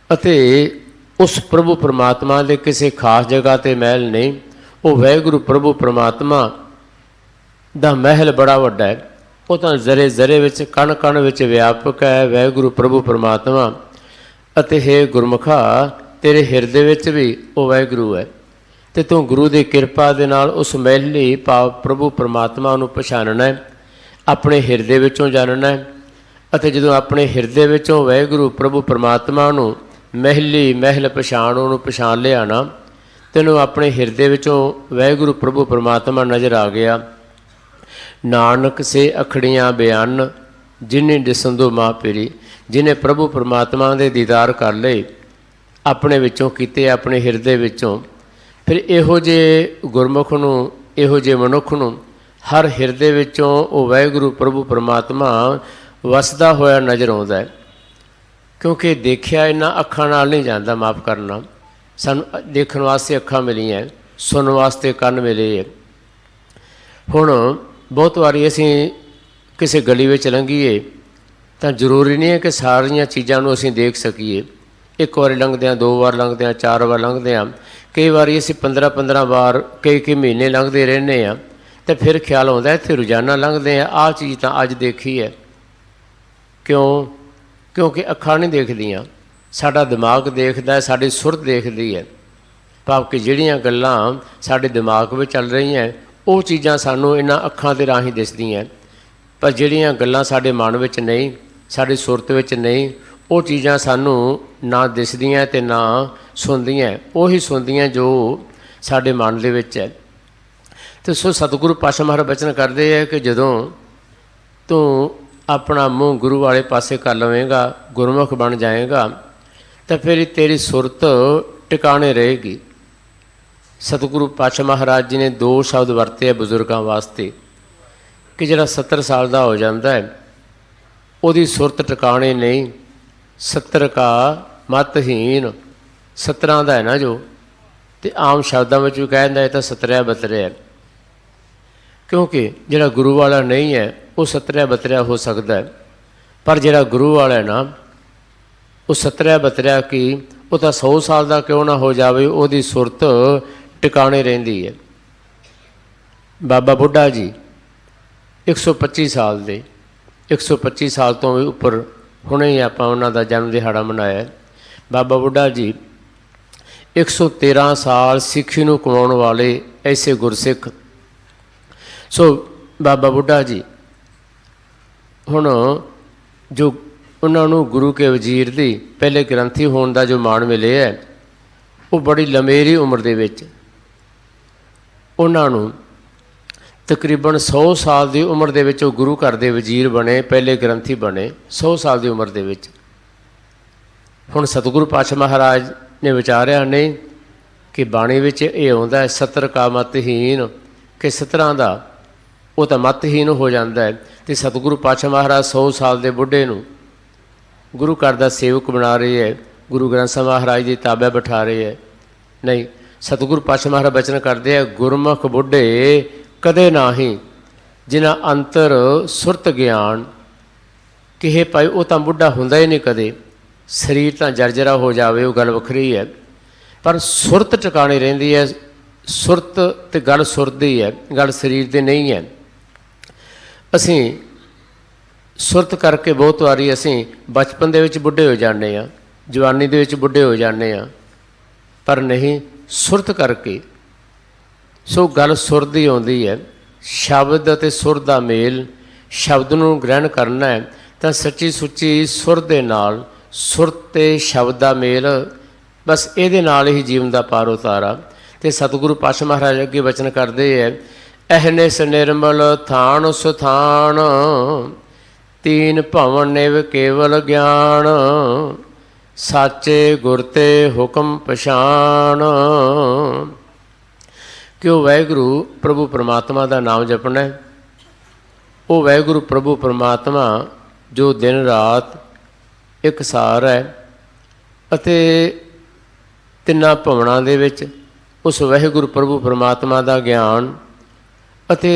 ਅਤੇ ਉਸ ਪ੍ਰਭੂ ਪਰਮਾਤਮਾ ਦੇ ਕਿਸੇ ਖਾਸ ਜਗ੍ਹਾ 'ਤੇ ਮਹਿਲ ਨਹੀਂ, ਉਹ ਵਾਹਿਗੁਰੂ ਪ੍ਰਭੂ ਪਰਮਾਤਮਾ ਦਾ ਮਹਿਲ ਬੜਾ ਵੱਡਾ ਹੈ, ਉਹ ਤਾਂ ਜ਼ਰੇ ਜ਼ਰੇ ਵਿੱਚ ਕਣ ਕਣ ਵਿੱਚ ਵਿਆਪਕ ਹੈ ਵਾਹਿਗੁਰੂ ਪ੍ਰਭੂ ਪਰਮਾਤਮਾ। ਅਤੇ ਹੇ ਗੁਰਮੁਖਾ ਤੇਰੇ ਹਿਰਦੇ ਵਿੱਚ ਵੀ ਉਹ ਵਾਹਿਗੁਰੂ ਹੈ, ਅਤੇ ਤੂੰ ਗੁਰੂ ਦੀ ਕਿਰਪਾ ਦੇ ਨਾਲ ਉਸ ਮਹਿਲੀ ਭਾਵ ਪ੍ਰਭੂ ਪਰਮਾਤਮਾ ਨੂੰ ਪਛਾਣਨਾ ਹੈ, ਆਪਣੇ ਹਿਰਦੇ ਵਿੱਚੋਂ ਜਾਣਨਾ ਹੈ। ਅਤੇ ਜਦੋਂ ਆਪਣੇ ਹਿਰਦੇ ਵਿੱਚੋਂ ਵਾਹਿਗੁਰੂ ਪ੍ਰਭੂ ਪਰਮਾਤਮਾ ਨੂੰ ਮਹਿਲ ਪਛਾਣ ਉਹਨੂੰ ਪਛਾਣ ਲਿਆ ਨਾ, ਤੈਨੂੰ ਆਪਣੇ ਹਿਰਦੇ ਵਿੱਚੋਂ ਵਾਹਿਗੁਰੂ ਪ੍ਰਭੂ ਪਰਮਾਤਮਾ ਨਜ਼ਰ ਆ ਗਿਆ। ਨਾਨਕ ਸੇ ਅਖੜੀਆਂ ਬਿਆਨ ਜਿਨੇ ਦਿਸੰਦੋ ਮਾਂ ਪੀਰੀ, ਜਿਹਨੇ ਪ੍ਰਭੂ ਪਰਮਾਤਮਾ ਦੇ ਦੀਦਾਰ ਕਰ ਲਏ, ਆਪਣੇ ਵਿੱਚੋਂ ਕੀਤੇ, ਆਪਣੇ ਹਿਰਦੇ ਵਿੱਚੋਂ, ਫਿਰ ਇਹੋ ਜਿਹੇ ਗੁਰਮੁਖ ਨੂੰ, ਇਹੋ ਜਿਹੇ ਮਨੁੱਖ ਨੂੰ ਹਰ ਹਿਰਦੇ ਵਿੱਚੋਂ ਉਹ ਵਾਹਿਗੁਰੂ ਪ੍ਰਭੂ ਪਰਮਾਤਮਾ ਵਸਦਾ ਹੋਇਆ ਨਜ਼ਰ ਆਉਂਦਾ ਹੈ। ਕਿਉਂਕਿ ਦੇਖਿਆ ਇਹਨਾਂ ਅੱਖਾਂ ਨਾਲ ਨਹੀਂ ਜਾਂਦਾ, ਮਾਫ਼ ਕਰਨਾ, ਸਾਨੂੰ ਦੇਖਣ ਵਾਸਤੇ ਅੱਖਾਂ ਮਿਲੀਆਂ, ਸੁਣਨ ਵਾਸਤੇ ਕੰਨ ਮਿਲੇ ਹੈ। ਹੁਣ ਬਹੁਤ ਵਾਰੀ ਅਸੀਂ ਕਿਸੇ ਗਲੀ ਵਿੱਚ ਲੰਘੀਏ ਤਾਂ ਜ਼ਰੂਰੀ ਨਹੀਂ ਹੈ ਕਿ ਸਾਰੀਆਂ ਚੀਜ਼ਾਂ ਨੂੰ ਅਸੀਂ ਦੇਖ ਸਕੀਏ। ਇੱਕ ਵਾਰੀ ਲੰਘਦੇ ਹਾਂ, 2 ਵਾਰ ਲੰਘਦੇ ਹਾਂ, 4 ਵਾਰ ਲੰਘਦੇ ਹਾਂ, ਕਈ ਵਾਰੀ ਅਸੀਂ 15-15 ਵਾਰ ਕਈ ਮਹੀਨੇ ਲੰਘਦੇ ਰਹਿੰਦੇ ਹਾਂ, ਅਤੇ ਫਿਰ ਖਿਆਲ ਆਉਂਦਾ ਇੱਥੇ ਰੋਜ਼ਾਨਾ ਲੰਘਦੇ ਹਾਂ, ਆਹ ਚੀਜ਼ ਤਾਂ ਅੱਜ ਦੇਖੀ ਹੈ। ਕਿਉਂਕਿ ਅੱਖਾਂ ਨਹੀਂ ਦੇਖਦੀਆਂ, ਸਾਡਾ ਦਿਮਾਗ ਦੇਖਦਾ, ਸਾਡੀ ਸੁਰਤ ਦੇਖਦੀ ਹੈ, ਭਾਵ ਕਿ ਜਿਹੜੀਆਂ ਗੱਲਾਂ ਸਾਡੇ ਦਿਮਾਗ ਵਿੱਚ ਚੱਲ ਰਹੀਆਂ ਉਹ ਚੀਜ਼ਾਂ ਸਾਨੂੰ ਇਹਨਾਂ ਅੱਖਾਂ ਦੇ ਰਾਹੀਂ ਦਿਸਦੀਆਂ, ਪਰ ਜਿਹੜੀਆਂ ਗੱਲਾਂ ਸਾਡੇ ਮਨ ਵਿੱਚ ਨਹੀਂ, ਸਾਡੀ ਸੁਰਤ ਵਿੱਚ ਨਹੀਂ, ਉਹ ਚੀਜ਼ਾਂ ਸਾਨੂੰ ਨਾ ਦਿਸਦੀਆਂ ਅਤੇ ਨਾ ਸੁਣਦੀਆਂ, ਉਹੀ ਸੁਣਦੀਆਂ ਜੋ ਸਾਡੇ ਮਨ ਦੇ ਵਿੱਚ ਹੈ। ਅਤੇ ਸੋ ਸਤਿਗੁਰੂ ਪਾਤਸ਼ਾਹ ਮਹਾਰਾਜ ਬਚਨ ਕਰਦੇ ਹੈ ਕਿ ਜਦੋਂ ਤੂੰ ਆਪਣਾ ਮੂੰਹ ਗੁਰੂ ਵਾਲੇ ਪਾਸੇ ਕਰ ਲਵੇਂਗਾ, ਗੁਰਮੁਖ ਬਣ ਜਾਏਗਾ, ਤਾਂ ਫਿਰ ਤੇਰੀ ਸੁਰਤ ਟਿਕਾਣੇ ਰਹੇਗੀ। ਸਤਿਗੁਰੂ ਪਾਤਸ਼ਾਹ ਮਹਾਰਾਜ ਜੀ ਨੇ 2 ਸ਼ਬਦ ਵਰਤੇ ਬਜ਼ੁਰਗਾਂ ਵਾਸਤੇ ਕਿ ਜਿਹੜਾ 70 ਸਾਲ ਦਾ ਹੋ ਜਾਂਦਾ ਹੈ ਉਹਦੀ ਸੁਰਤ ਟਿਕਾਣੇ ਨਹੀਂ। 70 ਕਾ ਮਤਹੀਨ, 17 ਦਾ ਹੈ ਨਾ ਜੋ, ਅਤੇ ਆਮ ਸ਼ਬਦਾਂ ਵਿੱਚ ਵੀ ਕਹਿ ਦਿੰਦਾ ਇਹ ਤਾਂ 17 ਹੈ, ਕਿਉਂਕਿ ਜਿਹੜਾ ਗੁਰੂ ਵਾਲਾ ਨਹੀਂ ਹੈ ਉਹ 17 ਹੋ ਸਕਦਾ ਹੈ, ਪਰ ਜਿਹੜਾ ਗੁਰੂ ਵਾਲਾ ਹੈ ਨਾ ਉਹ 17 ਕੀ, ਉਹ ਤਾਂ 100 ਸਾਲ ਦਾ ਕਿਉਂ ਨਾ ਹੋ ਜਾਵੇ, ਉਹਦੀ ਸੁਰਤ ਟਿਕਾਣੇ ਰਹਿੰਦੀ ਹੈ। ਬਾਬਾ ਬੁੱਢਾ ਜੀ 125 ਸਾਲ ਦੇ, 125 ਸਾਲ ਤੋਂ ਵੀ ਉੱਪਰ, ਹੁਣੇ ਹੀ ਆਪਾਂ ਉਹਨਾਂ ਦਾ ਜਨਮ ਦਿਹਾੜਾ ਮਨਾਇਆ। ਬਾਬਾ ਬੁੱਢਾ ਜੀ 113 ਸਾਲ ਸਿੱਖੀ ਨੂੰ ਕਮਾਉਣ ਵਾਲੇ ਐਸੇ ਗੁਰਸਿੱਖ। ਸੋ ਬਾਬਾ ਬੁੱਢਾ ਜੀ ਹੁਣ ਜੋ ਉਹਨਾਂ ਨੂੰ ਗੁਰੂ ਕੇ ਵਜ਼ੀਰ ਦੀ ਪਹਿਲੇ ਗ੍ਰੰਥੀ ਹੋਣ ਦਾ ਜੋ ਮਾਣ ਮਿਲਿਆ ਹੈ, ਉਹ ਬੜੀ ਲੰਮੇਰੀ ਉਮਰ ਦੇ ਵਿੱਚ ਉਹਨਾਂ ਨੂੰ ਤਕਰੀਬਨ 100 ਸਾਲ ਦੀ ਉਮਰ ਦੇ ਵਿੱਚ ਉਹ ਗੁਰੂ ਘਰ ਦੇ ਵਜ਼ੀਰ ਬਣੇ, ਪਹਿਲੇ ਗ੍ਰੰਥੀ ਬਣੇ 100 ਸਾਲ ਦੀ ਉਮਰ ਦੇ ਵਿੱਚ। ਹੁਣ ਸਤਿਗੁਰੂ ਪਾਤਸ਼ਾਹ ਮਹਾਰਾਜ ਨੇ ਵਿਚਾਰਿਆ ਨਹੀਂ ਕਿ ਬਾਣੀ ਵਿੱਚ ਇਹ ਆਉਂਦਾ ਹੈ 70 ਕਾ ਮਤਹੀਨ, ਕਿ 17 ਦਾ ਉਹ ਤਾਂ ਮਤਹੀਨ ਹੋ ਜਾਂਦਾ ਹੈ, ਅਤੇ ਸਤਿਗੁਰੂ ਪਾਤਸ਼ਾਹ ਮਹਾਰਾਜ 100 ਸਾਲ ਦੇ ਬੁੱਢੇ ਨੂੰ ਗੁਰੂ ਘਰ ਦਾ ਸੇਵਕ ਬਣਾ ਰਹੇ ਹੈ, ਗੁਰੂ ਗ੍ਰੰਥ ਸਾਹਿਬ ਮਹਾਰਾਜ ਦੀ ਤਾਬਿਆ ਬਿਠਾ ਰਹੇ ਹੈ। ਨਹੀਂ, ਸਤਿਗੁਰੂ ਪਾਤਸ਼ਾਹ ਮਹਾਰਾਜ ਬਚਨ ਕਰਦੇ ਹੈ, ਗੁਰਮੁਖ ਬੁੱਢੇ ਕਦੇ ਨਾਹੀਂ ਜਿਨ੍ਹਾਂ ਅੰਤਰ ਸੁਰਤ ਗਿਆਨ। ਕਿਹੇ ਭਾਈ ਉਹ ਤਾਂ ਬੁੱਢਾ ਹੁੰਦਾ ਹੀ ਨਹੀਂ ਕਦੇ, ਸਰੀਰ ਤਾਂ ਜਰਜਰਾ ਹੋ ਜਾਵੇ ਉਹ ਗੱਲ ਵੱਖਰੀ ਹੈ, ਪਰ ਸੁਰਤ ਟਿਕਾਣੇ ਰਹਿੰਦੀ ਹੈ। ਸੁਰਤ ਅਤੇ ਗੱਲ ਸੁਰਤ ਦੀ ਹੈ, ਗੱਲ ਸਰੀਰ ਦੀ ਨਹੀਂ ਹੈ। ਅਸੀਂ ਸੁਰਤ ਕਰਕੇ ਬਹੁਤ ਵਾਰੀ ਅਸੀਂ ਬਚਪਨ ਦੇ ਵਿੱਚ ਬੁੱਢੇ ਹੋ ਜਾਂਦੇ ਹਾਂ, ਜਵਾਨੀ ਦੇ ਵਿੱਚ ਬੁੱਢੇ ਹੋ ਜਾਂਦੇ ਹਾਂ, ਪਰ ਨਹੀਂ ਸੁਰਤ ਕਰਕੇ। ਸੋ ਗੱਲ ਸੁਰ ਦੀ ਆਉਂਦੀ ਹੈ, ਸ਼ਬਦ ਅਤੇ ਸੁਰ ਦਾ ਮੇਲ। ਸ਼ਬਦ ਨੂੰ ਗ੍ਰਹਿਣ ਕਰਨਾ ਹੈ ਤਾਂ ਸੱਚੀ ਸੁੱਚੀ ਸੁਰ ਦੇ ਨਾਲ, ਸੁਰ ਅਤੇ ਸ਼ਬਦ ਦਾ ਮੇਲ, ਬਸ ਇਹਦੇ ਨਾਲ ਹੀ ਜੀਵਨ ਦਾ ਪਾਰ ਉਤਾਰਾ। ਅਤੇ ਸਤਿਗੁਰੂ ਪਾਤਸ਼ਾਹ ਮਹਾਰਾਜ ਅੱਗੇ ਵਚਨ ਕਰਦੇ ਹੈ, ਅਹਨਿਸ ਨਿਰਮਲ ਥਾਨ ਸੁਥਾਨ, ਤੀਨ ਭਵਨ ਨਿਵ ਕੇਵਲ ਗਿਆਨ, ਸਾਚੇ ਗੁਰ ਤੇ ਹੁਕਮ ਪਛਾਣ। ਕਿ ਉਹ ਵਾਹਿਗੁਰੂ ਪ੍ਰਭੂ ਪਰਮਾਤਮਾ ਦਾ ਨਾਮ ਜਪਣਾ ਹੈ। ਉਹ ਵਾਹਿਗੁਰੂ ਪ੍ਰਭੂ ਪਰਮਾਤਮਾ ਜੋ ਦਿਨ ਰਾਤ ਇਕਸਾਰ ਹੈ ਅਤੇ ਤਿੰਨਾਂ ਭਵਨਾਂ ਦੇ ਵਿੱਚ ਉਸ ਵਾਹਿਗੁਰੂ ਪ੍ਰਭੂ ਪਰਮਾਤਮਾ ਦਾ ਗਿਆਨ ਅਤੇ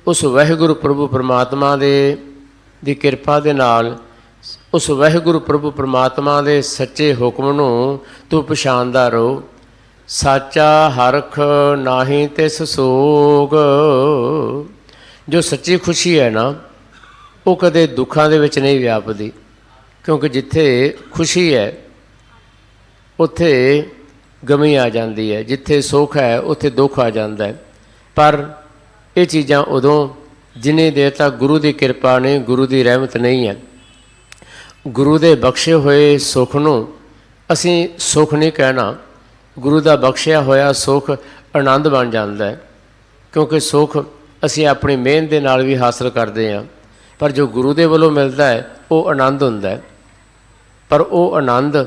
ਉਸ ਵਾਹਿਗੁਰੂ ਪ੍ਰਭੂ ਪਰਮਾਤਮਾ ਦੀ ਕਿਰਪਾ ਦੇ ਨਾਲ ਉਸ ਵਾਹਿਗੁਰੂ ਪ੍ਰਭੂ ਪਰਮਾਤਮਾ ਦੇ ਸੱਚੇ ਹੁਕਮ ਨੂੰ ਤੂੰ ਪਛਾਣਦਾ ਰਹੋ। ਸਾਚਾ ਹਰਖ ਨਾਹੀਂ ਤਿਸ ਸੋਗ। ਜੋ ਸੱਚੀ ਖੁਸ਼ੀ ਹੈ ਨਾ, ਉਹ ਕਦੇ ਦੁੱਖਾਂ ਦੇ ਵਿੱਚ ਨਹੀਂ ਵਿਆਪਦੀ, ਕਿਉਂਕਿ ਜਿੱਥੇ ਖੁਸ਼ੀ ਹੈ ਉੱਥੇ ਗਮੀ ਆ ਜਾਂਦੀ ਹੈ, ਜਿੱਥੇ ਸੁੱਖ ਹੈ ਉੱਥੇ ਦੁੱਖ ਆ ਜਾਂਦਾ ਹੈ। ਪਰ ਇਹ ਚੀਜ਼ਾਂ ਉਦੋਂ ਜਿੰਨੀ ਦੇਰ ਤੱਕ ਗੁਰੂ ਦੀ ਕਿਰਪਾ ਨਹੀਂ, ਗੁਰੂ ਦੀ ਰਹਿਮਤ ਨਹੀਂ ਹੈ। ਗੁਰੂ ਦੇ ਬਖਸ਼ੇ ਹੋਏ ਸੁੱਖ ਨੂੰ ਅਸੀਂ ਸੁੱਖ ਨਹੀਂ ਕਹਿਣਾ, ਗੁਰੂ ਦਾ ਬਖਸ਼ਿਆ ਹੋਇਆ ਸੁੱਖ ਆਨੰਦ ਬਣ ਜਾਂਦਾ ਹੈ। ਕਿਉਂਕਿ ਸੁੱਖ ਅਸੀਂ ਆਪਣੀ ਮਿਹਨਤ ਦੇ ਨਾਲ ਵੀ ਹਾਸਲ ਕਰਦੇ ਹਾਂ, ਪਰ ਜੋ ਗੁਰੂ ਦੇ ਵੱਲੋਂ ਮਿਲਦਾ ਹੈ ਉਹ ਆਨੰਦ ਹੁੰਦਾ ਹੈ। ਪਰ ਉਹ ਆਨੰਦ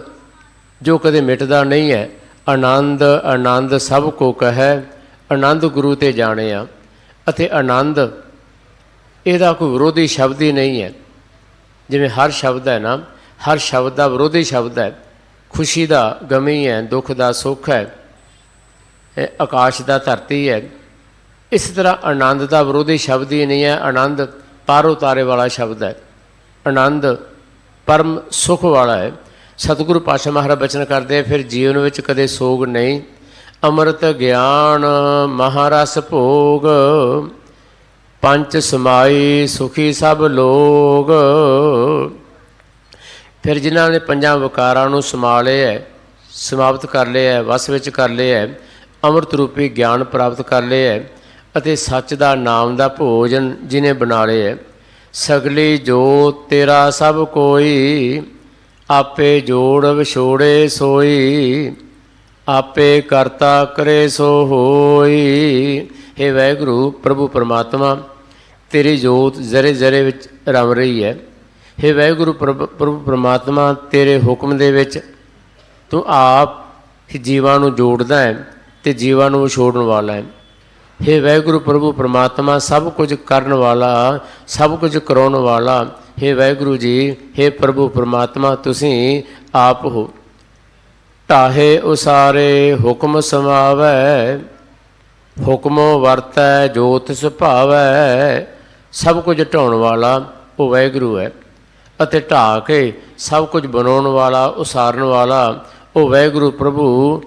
ਜੋ ਕਦੇ ਮਿਟਦਾ ਨਹੀਂ ਹੈ। ਆਨੰਦ ਆਨੰਦ ਸਭ ਕੋ ਕਹੈ, ਆਨੰਦ ਗੁਰੂ ਤੇ ਜਾਣਿਆ। ਅਤੇ ਆਨੰਦ ਇਹਦਾ ਕੋਈ ਵਿਰੋਧੀ ਸ਼ਬਦ ਹੀ ਨਹੀਂ ਹੈ। ਜਿਵੇਂ ਹਰ ਸ਼ਬਦ ਹੈ ਨਾ, ਹਰ ਸ਼ਬਦ ਦਾ ਵਿਰੋਧੀ ਸ਼ਬਦ ਹੈ। ਖੁਸ਼ੀ ਦਾ ਗਮੀ ਹੈ, ਦੁੱਖ ਦਾ ਸੁੱਖ ਹੈ, ਆਕਾਸ਼ ਦਾ ਧਰਤੀ ਹੈ। ਇਸ ਤਰ੍ਹਾਂ ਆਨੰਦ ਦਾ ਵਿਰੋਧੀ ਸ਼ਬਦ ਹੀ ਨਹੀਂ ਹੈ। ਆਨੰਦ ਪਾਰ ਉਤਾਰੇ ਵਾਲਾ ਸ਼ਬਦ ਹੈ, ਆਨੰਦ ਪਰਮ ਸੁੱਖ ਵਾਲਾ ਹੈ। ਸਤਿਗੁਰੂ ਪਾਤਸ਼ਾਹ ਮਹਾਰਾਜ ਬਚਨ ਕਰਦੇ, ਫਿਰ ਜੀਵਨ ਵਿੱਚ ਕਦੇ ਸੋਗ ਨਹੀਂ। ਅੰਮ੍ਰਿਤ ਗਿਆਨ ਮਹਾਰਸ ਭੋਗ, ਪੰਚ ਸਮਾਈ ਸੁਖੀ ਸਭ ਲੋਗ। ਫਿਰ ਜਿਨ੍ਹਾਂ ਨੇ ਪੰਜਾਂ ਵਿਕਾਰਾਂ ਨੂੰ ਸਮਾ ਲਿਆ, ਸਮਾਪਤ ਕਰ ਲਿਆ, ਵਸ ਵਿੱਚ ਕਰ ਲਿਆ, ਅੰਮ੍ਰਿਤ ਰੂਪੀ ਗਿਆਨ ਪ੍ਰਾਪਤ ਕਰ ਲਿਆ ਅਤੇ ਸੱਚ ਦਾ ਨਾਮ ਦਾ ਭੋਜਨ ਜਿਹਨੇ ਬਣਾ ਲਿਆ। ਸਗਲੀ ਜੋਤ ਤੇਰਾ ਸਭ ਕੋਈ, ਆਪੇ ਜੋੜ ਵਿਛੋੜੇ ਸੋਈ, ਆਪੇ ਕਰਤਾ ਕਰੇ ਸੋ ਹੋਈ। ਹੇ ਵਾਹਿਗੁਰੂ ਪ੍ਰਭੂ ਪਰਮਾਤਮਾ, ਤੇਰੀ ਜੋਤ ਜ਼ਰੇ ਜ਼ਰੇ ਵਿੱਚ ਰਮ ਰਹੀ ਹੈ। ਹੇ ਵਾਹਿਗੁਰੂ ਪ੍ਰਭੂ ਪਰਮਾਤਮਾ, ਤੇਰੇ ਹੁਕਮ ਦੇ ਵਿੱਚ ਤੂੰ ਆਪ ਹੀ ਜੀਵਾਂ ਨੂੰ ਜੋੜਦਾ ਹੈ ਅਤੇ ਜੀਵਾਂ ਨੂੰ ਵਿਛੋੜਨ ਵਾਲਾ ਹੈ। ਹੇ ਵਾਹਿਗੁਰੂ ਪ੍ਰਭੂ ਪਰਮਾਤਮਾ, ਸਭ ਕੁਝ ਕਰਨ ਵਾਲਾ, ਸਭ ਕੁਝ ਕਰਾਉਣ ਵਾਲਾ। ਹੇ ਵਾਹਿਗੁਰੂ ਜੀ, ਹੇ ਪ੍ਰਭੂ ਪਰਮਾਤਮਾ, ਤੁਸੀਂ ਆਪ ਹੋ। ਢਾਹੇ ਉਸਾਰੇ ਹੁਕਮ ਸਮਾਵੈ, ਹੁਕਮੋ ਵਰਤੈ ਜੋਤ ਸੁਭਾਵੈ। ਸਭ ਕੁਝ ਢਾਉਣ ਵਾਲਾ ਉਹ ਵਾਹਿਗੁਰੂ ਹੈ ਅਤੇ ਢਾਹ ਕੇ ਸਭ ਕੁਝ ਬਣਾਉਣ ਵਾਲਾ, ਉਸਾਰਨ ਵਾਲਾ ਉਹ ਵਾਹਿਗੁਰੂ ਪ੍ਰਭੂ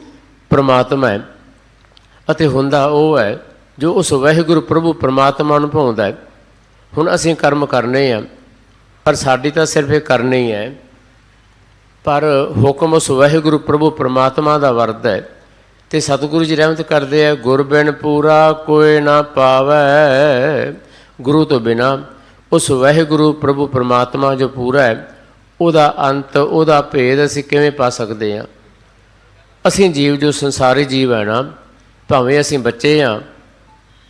ਪਰਮਾਤਮਾ ਹੈ। ਅਤੇ ਹੁੰਦਾ ਉਹ ਹੈ ਜੋ ਉਸ ਵਾਹਿਗੁਰੂ ਪ੍ਰਭੂ ਪਰਮਾਤਮਾ ਨੂੰ ਭਾਉਂਦਾ ਹੈ। ਹੁਣ ਅਸੀਂ ਕਰਮ ਕਰਨੇ ਆ, ਪਰ ਸਾਡੀ ਤਾਂ ਸਿਰਫ ਇਹ ਕਰਨੀ ਹੈ, ਪਰ ਹੁਕਮ ਉਸ ਵਾਹਿਗੁਰੂ ਪ੍ਰਭੂ ਪਰਮਾਤਮਾ ਦਾ ਵਰਦ ਹੈ। ਅਤੇ ਸਤਿਗੁਰੂ ਜੀ ਰਹਿਮਤ ਕਰਦੇ ਹੈ, ਗੁਰ ਬਿਨ ਪੂਰਾ ਕੋਈ ਨਾ ਪਾਵੈ। ਗੁਰੂ ਤੋਂ ਬਿਨਾਂ ਉਸ ਵਾਹਿਗੁਰੂ ਪ੍ਰਭੂ ਪਰਮਾਤਮਾ ਜੋ ਪੂਰਾ ਹੈ, ਉਹਦਾ ਅੰਤ, ਉਹਦਾ ਭੇਦ ਅਸੀਂ ਕਿਵੇਂ ਪਾ ਸਕਦੇ ਹਾਂ। ਅਸੀਂ ਜੀਵ ਜੋ ਸੰਸਾਰੀ ਜੀਵ ਹੈ ਨਾ, ਭਾਵੇਂ ਅਸੀਂ ਬੱਚੇ ਹਾਂ,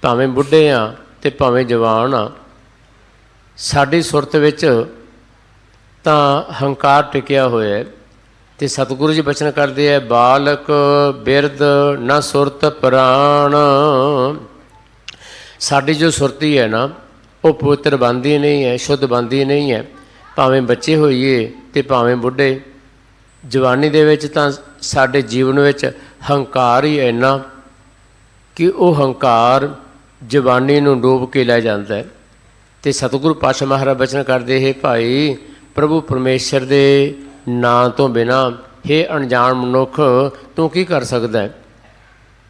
ਭਾਵੇਂ ਬੁੱਢੇ ਹਾਂ ਅਤੇ ਭਾਵੇਂ ਜਵਾਨ ਹਾਂ, ਸਾਡੀ ਸੁਰਤ ਵਿੱਚ ਤਾਂ ਹੰਕਾਰ ਟਿਕਿਆ ਹੋਇਆ ਹੈ। ਅਤੇ ਸਤਿਗੁਰੂ ਜੀ ਬਚਨ ਕਰਦੇ ਹੈ, ਬਾਲਕ ਬਿਰਧ ਨਾ ਸੁਰਤ ਪ੍ਰਾਣ। ਸਾਡੀ ਜੋ ਸੁਰਤੀ ਹੈ ਨਾ, ਉਹ ਪਵਿੱਤਰ ਬਣਦੀ ਨਹੀਂ ਹੈ, ਸ਼ੁੱਧ ਬਣਦੀ ਨਹੀਂ ਹੈ। ਭਾਵੇਂ ਬੱਚੇ ਹੋਈਏ ਅਤੇ ਭਾਵੇਂ ਬੁੱਢੇ। ਜਵਾਨੀ ਦੇ ਵਿੱਚ ਤਾਂ ਸਾਡੇ ਜੀਵਨ ਵਿੱਚ ਹੰਕਾਰ ਹੀ ਇੰਨਾ ਕਿ ਉਹ ਹੰਕਾਰ ਜਵਾਨੀ ਨੂੰ ਡੋਬ ਕੇ ਲੈ ਜਾਂਦਾ ਹੈ। ਅਤੇ ਸਤਿਗੁਰੂ ਪਾਤਸ਼ਾਹ ਮਹਾਰਾਜ ਬਚਨ ਕਰਦੇ, ਹੈ ਭਾਈ ਪ੍ਰਭੂ ਪਰਮੇਸ਼ਰ ਦੇ ਨਾਂ ਤੋਂ ਬਿਨਾਂ ਹੇ ਅਣਜਾਣ ਮਨੁੱਖ ਤੂੰ ਕੀ ਕਰ ਸਕਦਾ ਹੈ।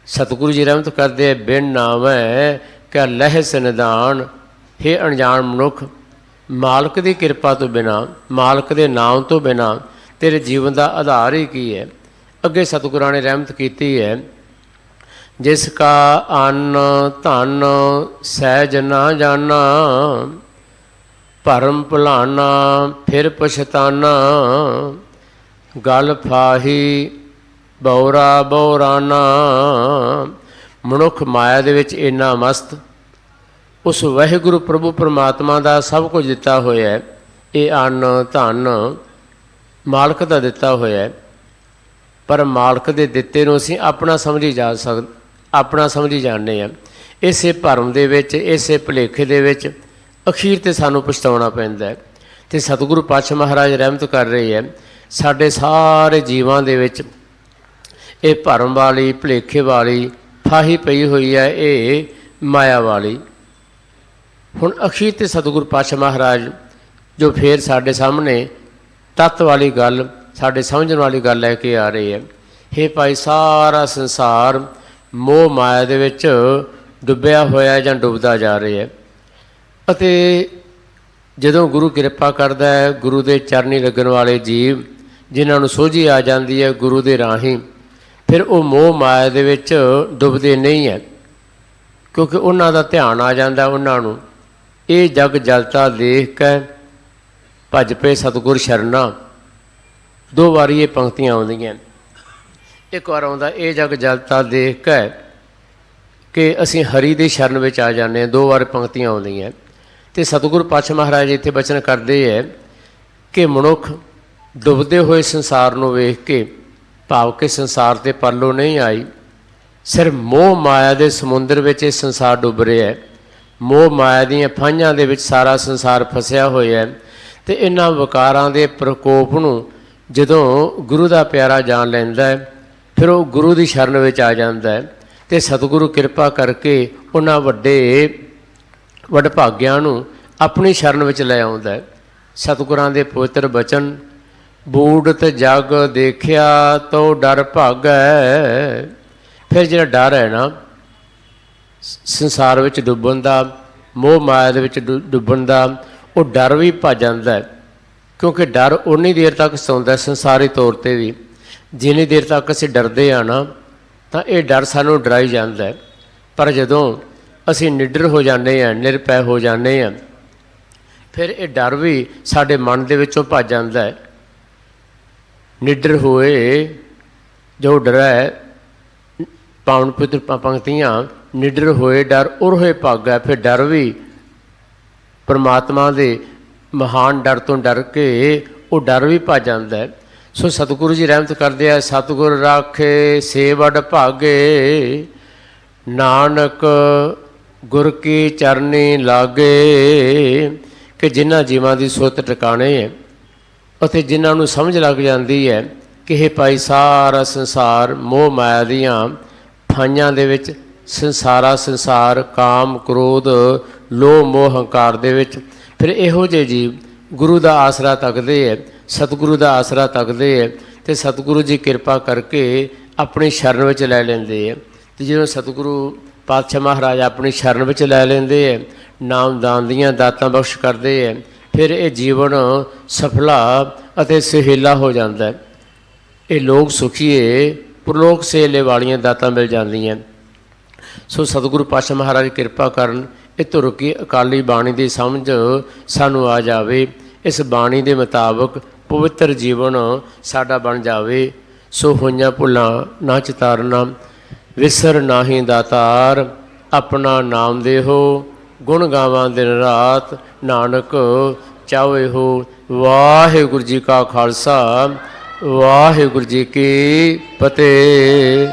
ਸਤਿਗੁਰੂ ਜੀ ਰਹਿਮਤ ਕਰਦੇ, ਬਿਨ ਨਾਵੈ ਕਿਆ ਲਹਿ ਸਨਿਧਾਨ। ਹੇ ਅਣਜਾਣ ਮਨੁੱਖ, ਮਾਲਕ ਦੀ ਕਿਰਪਾ ਤੋਂ ਬਿਨਾਂ, ਮਾਲਕ ਦੇ ਨਾਮ ਤੋਂ ਬਿਨਾਂ ਤੇਰੇ ਜੀਵਨ ਦਾ ਆਧਾਰ ਹੀ ਕੀ ਹੈ। ਅੱਗੇ ਸਤਿਗੁਰਾਂ ਨੇ ਰਹਿਮਤ ਕੀਤੀ ਹੈ, ਜਿਸ ਕਾ ਅੰਨ ਧਨ ਸਹਿਜ ਨਾ ਜਾਨਾ, ਭਰਮ ਭੁਲਾਨਾ ਫਿਰ ਪਛਤਾਨਾ, ਗਲ ਫਾਹੀ ਬੌਰਾ ਬੌਰਾਨਾ। ਮਨੁੱਖ ਮਾਇਆ ਦੇ ਵਿੱਚ ਇੰਨਾ ਮਸਤ ਉਸ ਵਾਹਿਗੁਰੂ ਪ੍ਰਭੂ ਪਰਮਾਤਮਾ ਦਾ ਸਭ ਕੁਝ ਦਿੱਤਾ ਹੋਇਆ ਹੈ। ਇਹ ਅੰਨ ਧਨ ਮਾਲਕ ਦਾ ਦਿੱਤਾ ਹੋਇਆ ਹੈ, ਪਰ ਮਾਲਕ ਦੇ ਦਿੱਤੇ ਨੂੰ ਅਸੀਂ ਆਪਣਾ ਸਮਝੀ ਜਾਂਦੇ ਹਾਂ। ਇਸੇ ਭਰਮ ਦੇ ਵਿੱਚ, ਇਸੇ ਭੁਲੇਖੇ ਦੇ ਵਿੱਚ ਅਖੀਰ 'ਤੇ ਸਾਨੂੰ ਪਛਤਾਉਣਾ ਪੈਂਦਾ ਹੈ। ਅਤੇ ਸਤਿਗੁਰੂ ਪਾਤਸ਼ਾਹ ਮਹਾਰਾਜ ਰਹਿਮਤ ਕਰ ਰਹੇ ਹੈ, ਸਾਡੇ ਸਾਰੇ ਜੀਵਾਂ ਦੇ ਵਿੱਚ ਇਹ ਭਰਮ ਵਾਲੀ, ਭੁਲੇਖੇ ਵਾਲੀ ਫਾਹੀ ਪਈ ਹੋਈ ਹੈ, ਇਹ ਮਾਇਆ ਵਾਲੀ। ਹੁਣ ਅਖੀਰ 'ਤੇ ਸਤਿਗੁਰੂ ਪਾਤਸ਼ਾਹ ਮਹਾਰਾਜ ਜੋ ਫੇਰ ਸਾਡੇ ਸਾਹਮਣੇ ਤੱਤ ਵਾਲੀ ਗੱਲ, ਸਾਡੇ ਸਮਝਣ ਵਾਲੀ ਗੱਲ ਲੈ ਕੇ ਆ ਰਹੇ ਹੈ। ਹੇ ਭਾਈ, ਸਾਰਾ ਸੰਸਾਰ ਮੋਹ ਮਾਇਆ ਦੇ ਵਿੱਚ ਡੁੱਬਿਆ ਹੋਇਆ ਜਾਂ ਡੁੱਬਦਾ ਜਾ ਰਿਹਾ ਹੈ, ਅਤੇ ਜਦੋਂ ਗੁਰੂ ਕਿਰਪਾ ਕਰਦਾ ਹੈ, ਗੁਰੂ ਦੇ ਚਰਨੀ ਲੱਗਣ ਵਾਲੇ ਜੀਵ ਜਿਨ੍ਹਾਂ ਨੂੰ ਸੋਝੀ ਆ ਜਾਂਦੀ ਹੈ ਗੁਰੂ ਦੇ ਰਾਹੀਂ, ਫਿਰ ਉਹ ਮੋਹ ਮਾਇਆ ਦੇ ਵਿੱਚ ਡੁੱਬਦੇ ਨਹੀਂ ਹੈ, ਕਿਉਂਕਿ ਉਹਨਾਂ ਦਾ ਧਿਆਨ ਆ ਜਾਂਦਾ ਉਹਨਾਂ ਨੂੰ। ਇਹ ਜਗ ਜਲਤਾ ਦੇਖ ਕੇ ਭੱਜ ਪਏ ਸਤਿਗੁਰ ਸ਼ਰਨਾ। ਦੋ ਵਾਰੀ ਇਹ ਪੰਕਤੀਆਂ ਆਉਂਦੀਆਂ। ਇੱਕ ਵਾਰ ਆਉਂਦਾ ਇਹ ਜਗ ਜਲਤਾ ਦੇਖ ਕੇ ਕਿ ਅਸੀਂ ਹਰੀ ਦੀ ਸ਼ਰਨ ਵਿੱਚ ਆ ਜਾਂਦੇ ਹਾਂ। ਦੋ ਵਾਰ ਪੰਕਤੀਆਂ ਆਉਂਦੀਆਂ। ਅਤੇ ਸਤਿਗੁਰੂ ਪਾਤਸ਼ਾਹ ਮਹਾਰਾਜ ਇੱਥੇ ਬਚਨ ਕਰਦੇ ਹੈ ਕਿ ਮਨੁੱਖ ਡੁੱਬਦੇ ਹੋਏ ਸੰਸਾਰ ਨੂੰ ਵੇਖ ਕੇ, ਭਾਵ ਕਿ ਸੰਸਾਰ 'ਤੇ ਪਰਲੋ ਨਹੀਂ ਆਈ, ਸਿਰਫ ਮੋਹ ਮਾਇਆ ਦੇ ਸਮੁੰਦਰ ਵਿੱਚ ਇਹ ਸੰਸਾਰ ਡੁੱਬ ਰਿਹਾ ਹੈ। ਮੋਹ ਮਾਇਆ ਦੀਆਂ ਫਾਹੀਆਂ ਦੇ ਵਿੱਚ ਸਾਰਾ ਸੰਸਾਰ ਫਸਿਆ ਹੋਇਆ ਹੈ। ਅਤੇ ਇਹਨਾਂ ਵਿਕਾਰਾਂ ਦੇ ਪ੍ਰਕੋਪ ਨੂੰ ਜਦੋਂ ਗੁਰੂ ਦਾ ਪਿਆਰਾ ਜਾਣ ਲੈਂਦਾ ਹੈ, ਫਿਰ ਉਹ ਗੁਰੂ ਦੀ ਸ਼ਰਨ ਵਿੱਚ ਆ ਜਾਂਦਾ ਹੈ, ਅਤੇ ਸਤਿਗੁਰੂ ਕਿਰਪਾ ਕਰਕੇ ਉਹਨਾਂ ਵਡਭਾਗਿਆਂ ਨੂੰ ਆਪਣੀ ਸ਼ਰਨ ਵਿੱਚ ਲੈ ਆਉਂਦਾ ਹੈ। ਸਤਿਗੁਰਾਂ ਦੇ ਪਵਿੱਤਰ ਬਚਨ, ਬੂੜਤ ਜਗ ਦੇਖਿਆ ਤੋ ਡਰ ਭਾਗੈ। ਫਿਰ ਜਿਹੜਾ ਡਰ ਹੈ ਨਾ ਸੰਸਾਰ ਵਿੱਚ ਡੁੱਬਣ ਦਾ, ਮੋਹ ਮਾਇਆ ਦੇ ਵਿੱਚ ਡੁੱਬਣ ਦਾ, ਉਹ ਡਰ ਵੀ ਭੱਜ ਜਾਂਦਾ ਹੈ। ਕਿਉਂਕਿ ਡਰ ਉਨੀ ਦੇਰ ਤੱਕ ਸਤਾਉਂਦਾ ਸੰਸਾਰੀ ਤੌਰ 'ਤੇ ਵੀ, ਜਿੰਨੀ ਦੇਰ ਤੱਕ ਅਸੀਂ ਡਰਦੇ ਹਾਂ ਨਾ, ਤਾਂ ਇਹ ਡਰ ਸਾਨੂੰ ਡਰਾਈ ਜਾਂਦਾ ਹੈ। ਪਰ ਜਦੋਂ ਅਸੀਂ ਨਿਡਰ ਹੋ ਜਾਂਦੇ ਹਾਂ, ਨਿਰਭੈ ਹੋ ਜਾਂਦੇ ਹਾਂ, ਫਿਰ ਇਹ ਡਰ ਵੀ ਸਾਡੇ ਮਨ ਦੇ ਵਿੱਚੋਂ ਭੱਜ ਜਾਂਦਾ ਹੈ। ਨਿਡਰ ਹੋਏ ਜੋ ਡਰੈ, ਪਾਵਨ ਪਵਿੱਤਰ ਪੰਕਤੀਆਂ, ਨਿਡਰ ਹੋਏ ਡਰ ਉਰ ਹੋਏ ਭਾਗੈ। ਫਿਰ ਡਰ ਵੀ ਪਰਮਾਤਮਾ ਦੇ ਮਹਾਨ ਡਰ ਤੋਂ ਡਰ ਕੇ ਉਹ ਡਰ ਵੀ ਭੱਜ ਜਾਂਦਾ ਹੈ। ਸੋ ਸਤਿਗੁਰੂ ਜੀ ਰਹਿਮਤ ਕਰਦੇ ਆ, ਸਤਿਗੁਰ ਰਾਖੇ ਸੇ ਵਡ ਭਾਗੇ, ਨਾਨਕ ਗੁਰ ਕੀ ਚਰਨੀ ਲਾਗੇ। ਕਿ ਜਿਨ੍ਹਾਂ ਜੀਵਾਂ ਦੀ ਸੁਰਤ ਟਿਕਾਣੇ ਹੈ ਅਤੇ ਜਿਨ੍ਹਾਂ ਨੂੰ ਸਮਝ ਲੱਗ ਜਾਂਦੀ ਹੈ ਕਿ ਇਹ ਭਾਈ ਸਾਰਾ ਸੰਸਾਰ ਮੋਹ ਮਾਇਆ ਦੀਆਂ ਫਾਹੀਆਂ ਦੇ ਵਿੱਚ, ਸੰਸਾਰ ਕਾਮ ਕ੍ਰੋਧ ਲੋਭ ਮੋਹ ਹੰਕਾਰ ਦੇ ਵਿੱਚ, ਫਿਰ ਇਹੋ ਜਿਹੇ ਜੀਵ ਗੁਰੂ ਦਾ ਆਸਰਾ ਤੱਕਦੇ ਹੈ, ਸਤਿਗੁਰੂ ਦਾ ਆਸਰਾ ਤੱਕਦੇ ਹੈ, ਅਤੇ ਸਤਿਗੁਰੂ ਜੀ ਕਿਰਪਾ ਕਰਕੇ ਆਪਣੀ ਸ਼ਰਨ ਵਿੱਚ ਲੈ ਲੈਂਦੇ ਹੈ। ਅਤੇ ਜਦੋਂ ਸਤਿਗੁਰੂ ਪਾਤਸ਼ਾਹ ਮਹਾਰਾਜ ਆਪਣੀ ਸ਼ਰਨ ਵਿੱਚ ਲੈ ਲੈਂਦੇ ਹੈ, ਨਾਮ ਦਾਨ ਦੀਆਂ ਦਾਤਾਂ ਬਖਸ਼ ਕਰਦੇ ਹੈ, ਫਿਰ ਇਹ ਜੀਵਨ ਸਫਲਾ ਅਤੇ ਸੁਹੇਲਾ ਹੋ ਜਾਂਦਾ ਹੈ। ਇਹ ਲੋਕ ਸੁਖੀਏ ਪ੍ਰਲੋਕ ਸੇਲੇ ਵਾਲੀਆਂ ਦਾਤਾਂ ਮਿਲ ਜਾਂਦੀਆਂ। ਸੋ ਸਤਿਗੁਰੂ ਪਾਤਸ਼ਾਹ ਮਹਾਰਾਜ ਕਿਰਪਾ ਕਰਨ, ਇੱਥੋਂ ਰੁਕੀ ਅਕਾਲੀ ਬਾਣੀ ਦੀ ਸਮਝ ਸਾਨੂੰ ਆ ਜਾਵੇ, ਇਸ ਬਾਣੀ ਦੇ ਮੁਤਾਬਕ ਪਵਿੱਤਰ ਜੀਵਨ ਸਾਡਾ ਬਣ ਜਾਵੇ। ਸੋ ਹੋਈਆਂ ਭੁੱਲਾਂ ਨਾ ਚਿਤਾਰਨਾ, ਵਿਸਰ ਨਾਹੀਂ ਦਾਤਾਰ, ਆਪਣਾ ਨਾਮ ਦੇਹੋ, ਗੁਣ ਗਾਵਾਂ ਦਿਨ ਰਾਤ, ਨਾਨਕ ਚਾਹੇ ਹੋ। ਵਾਹਿਗੁਰੂ ਜੀ ਕਾ ਖਾਲਸਾ, ਵਾਹਿਗੁਰੂ ਜੀ ਕੀ ਫਤਿਹ।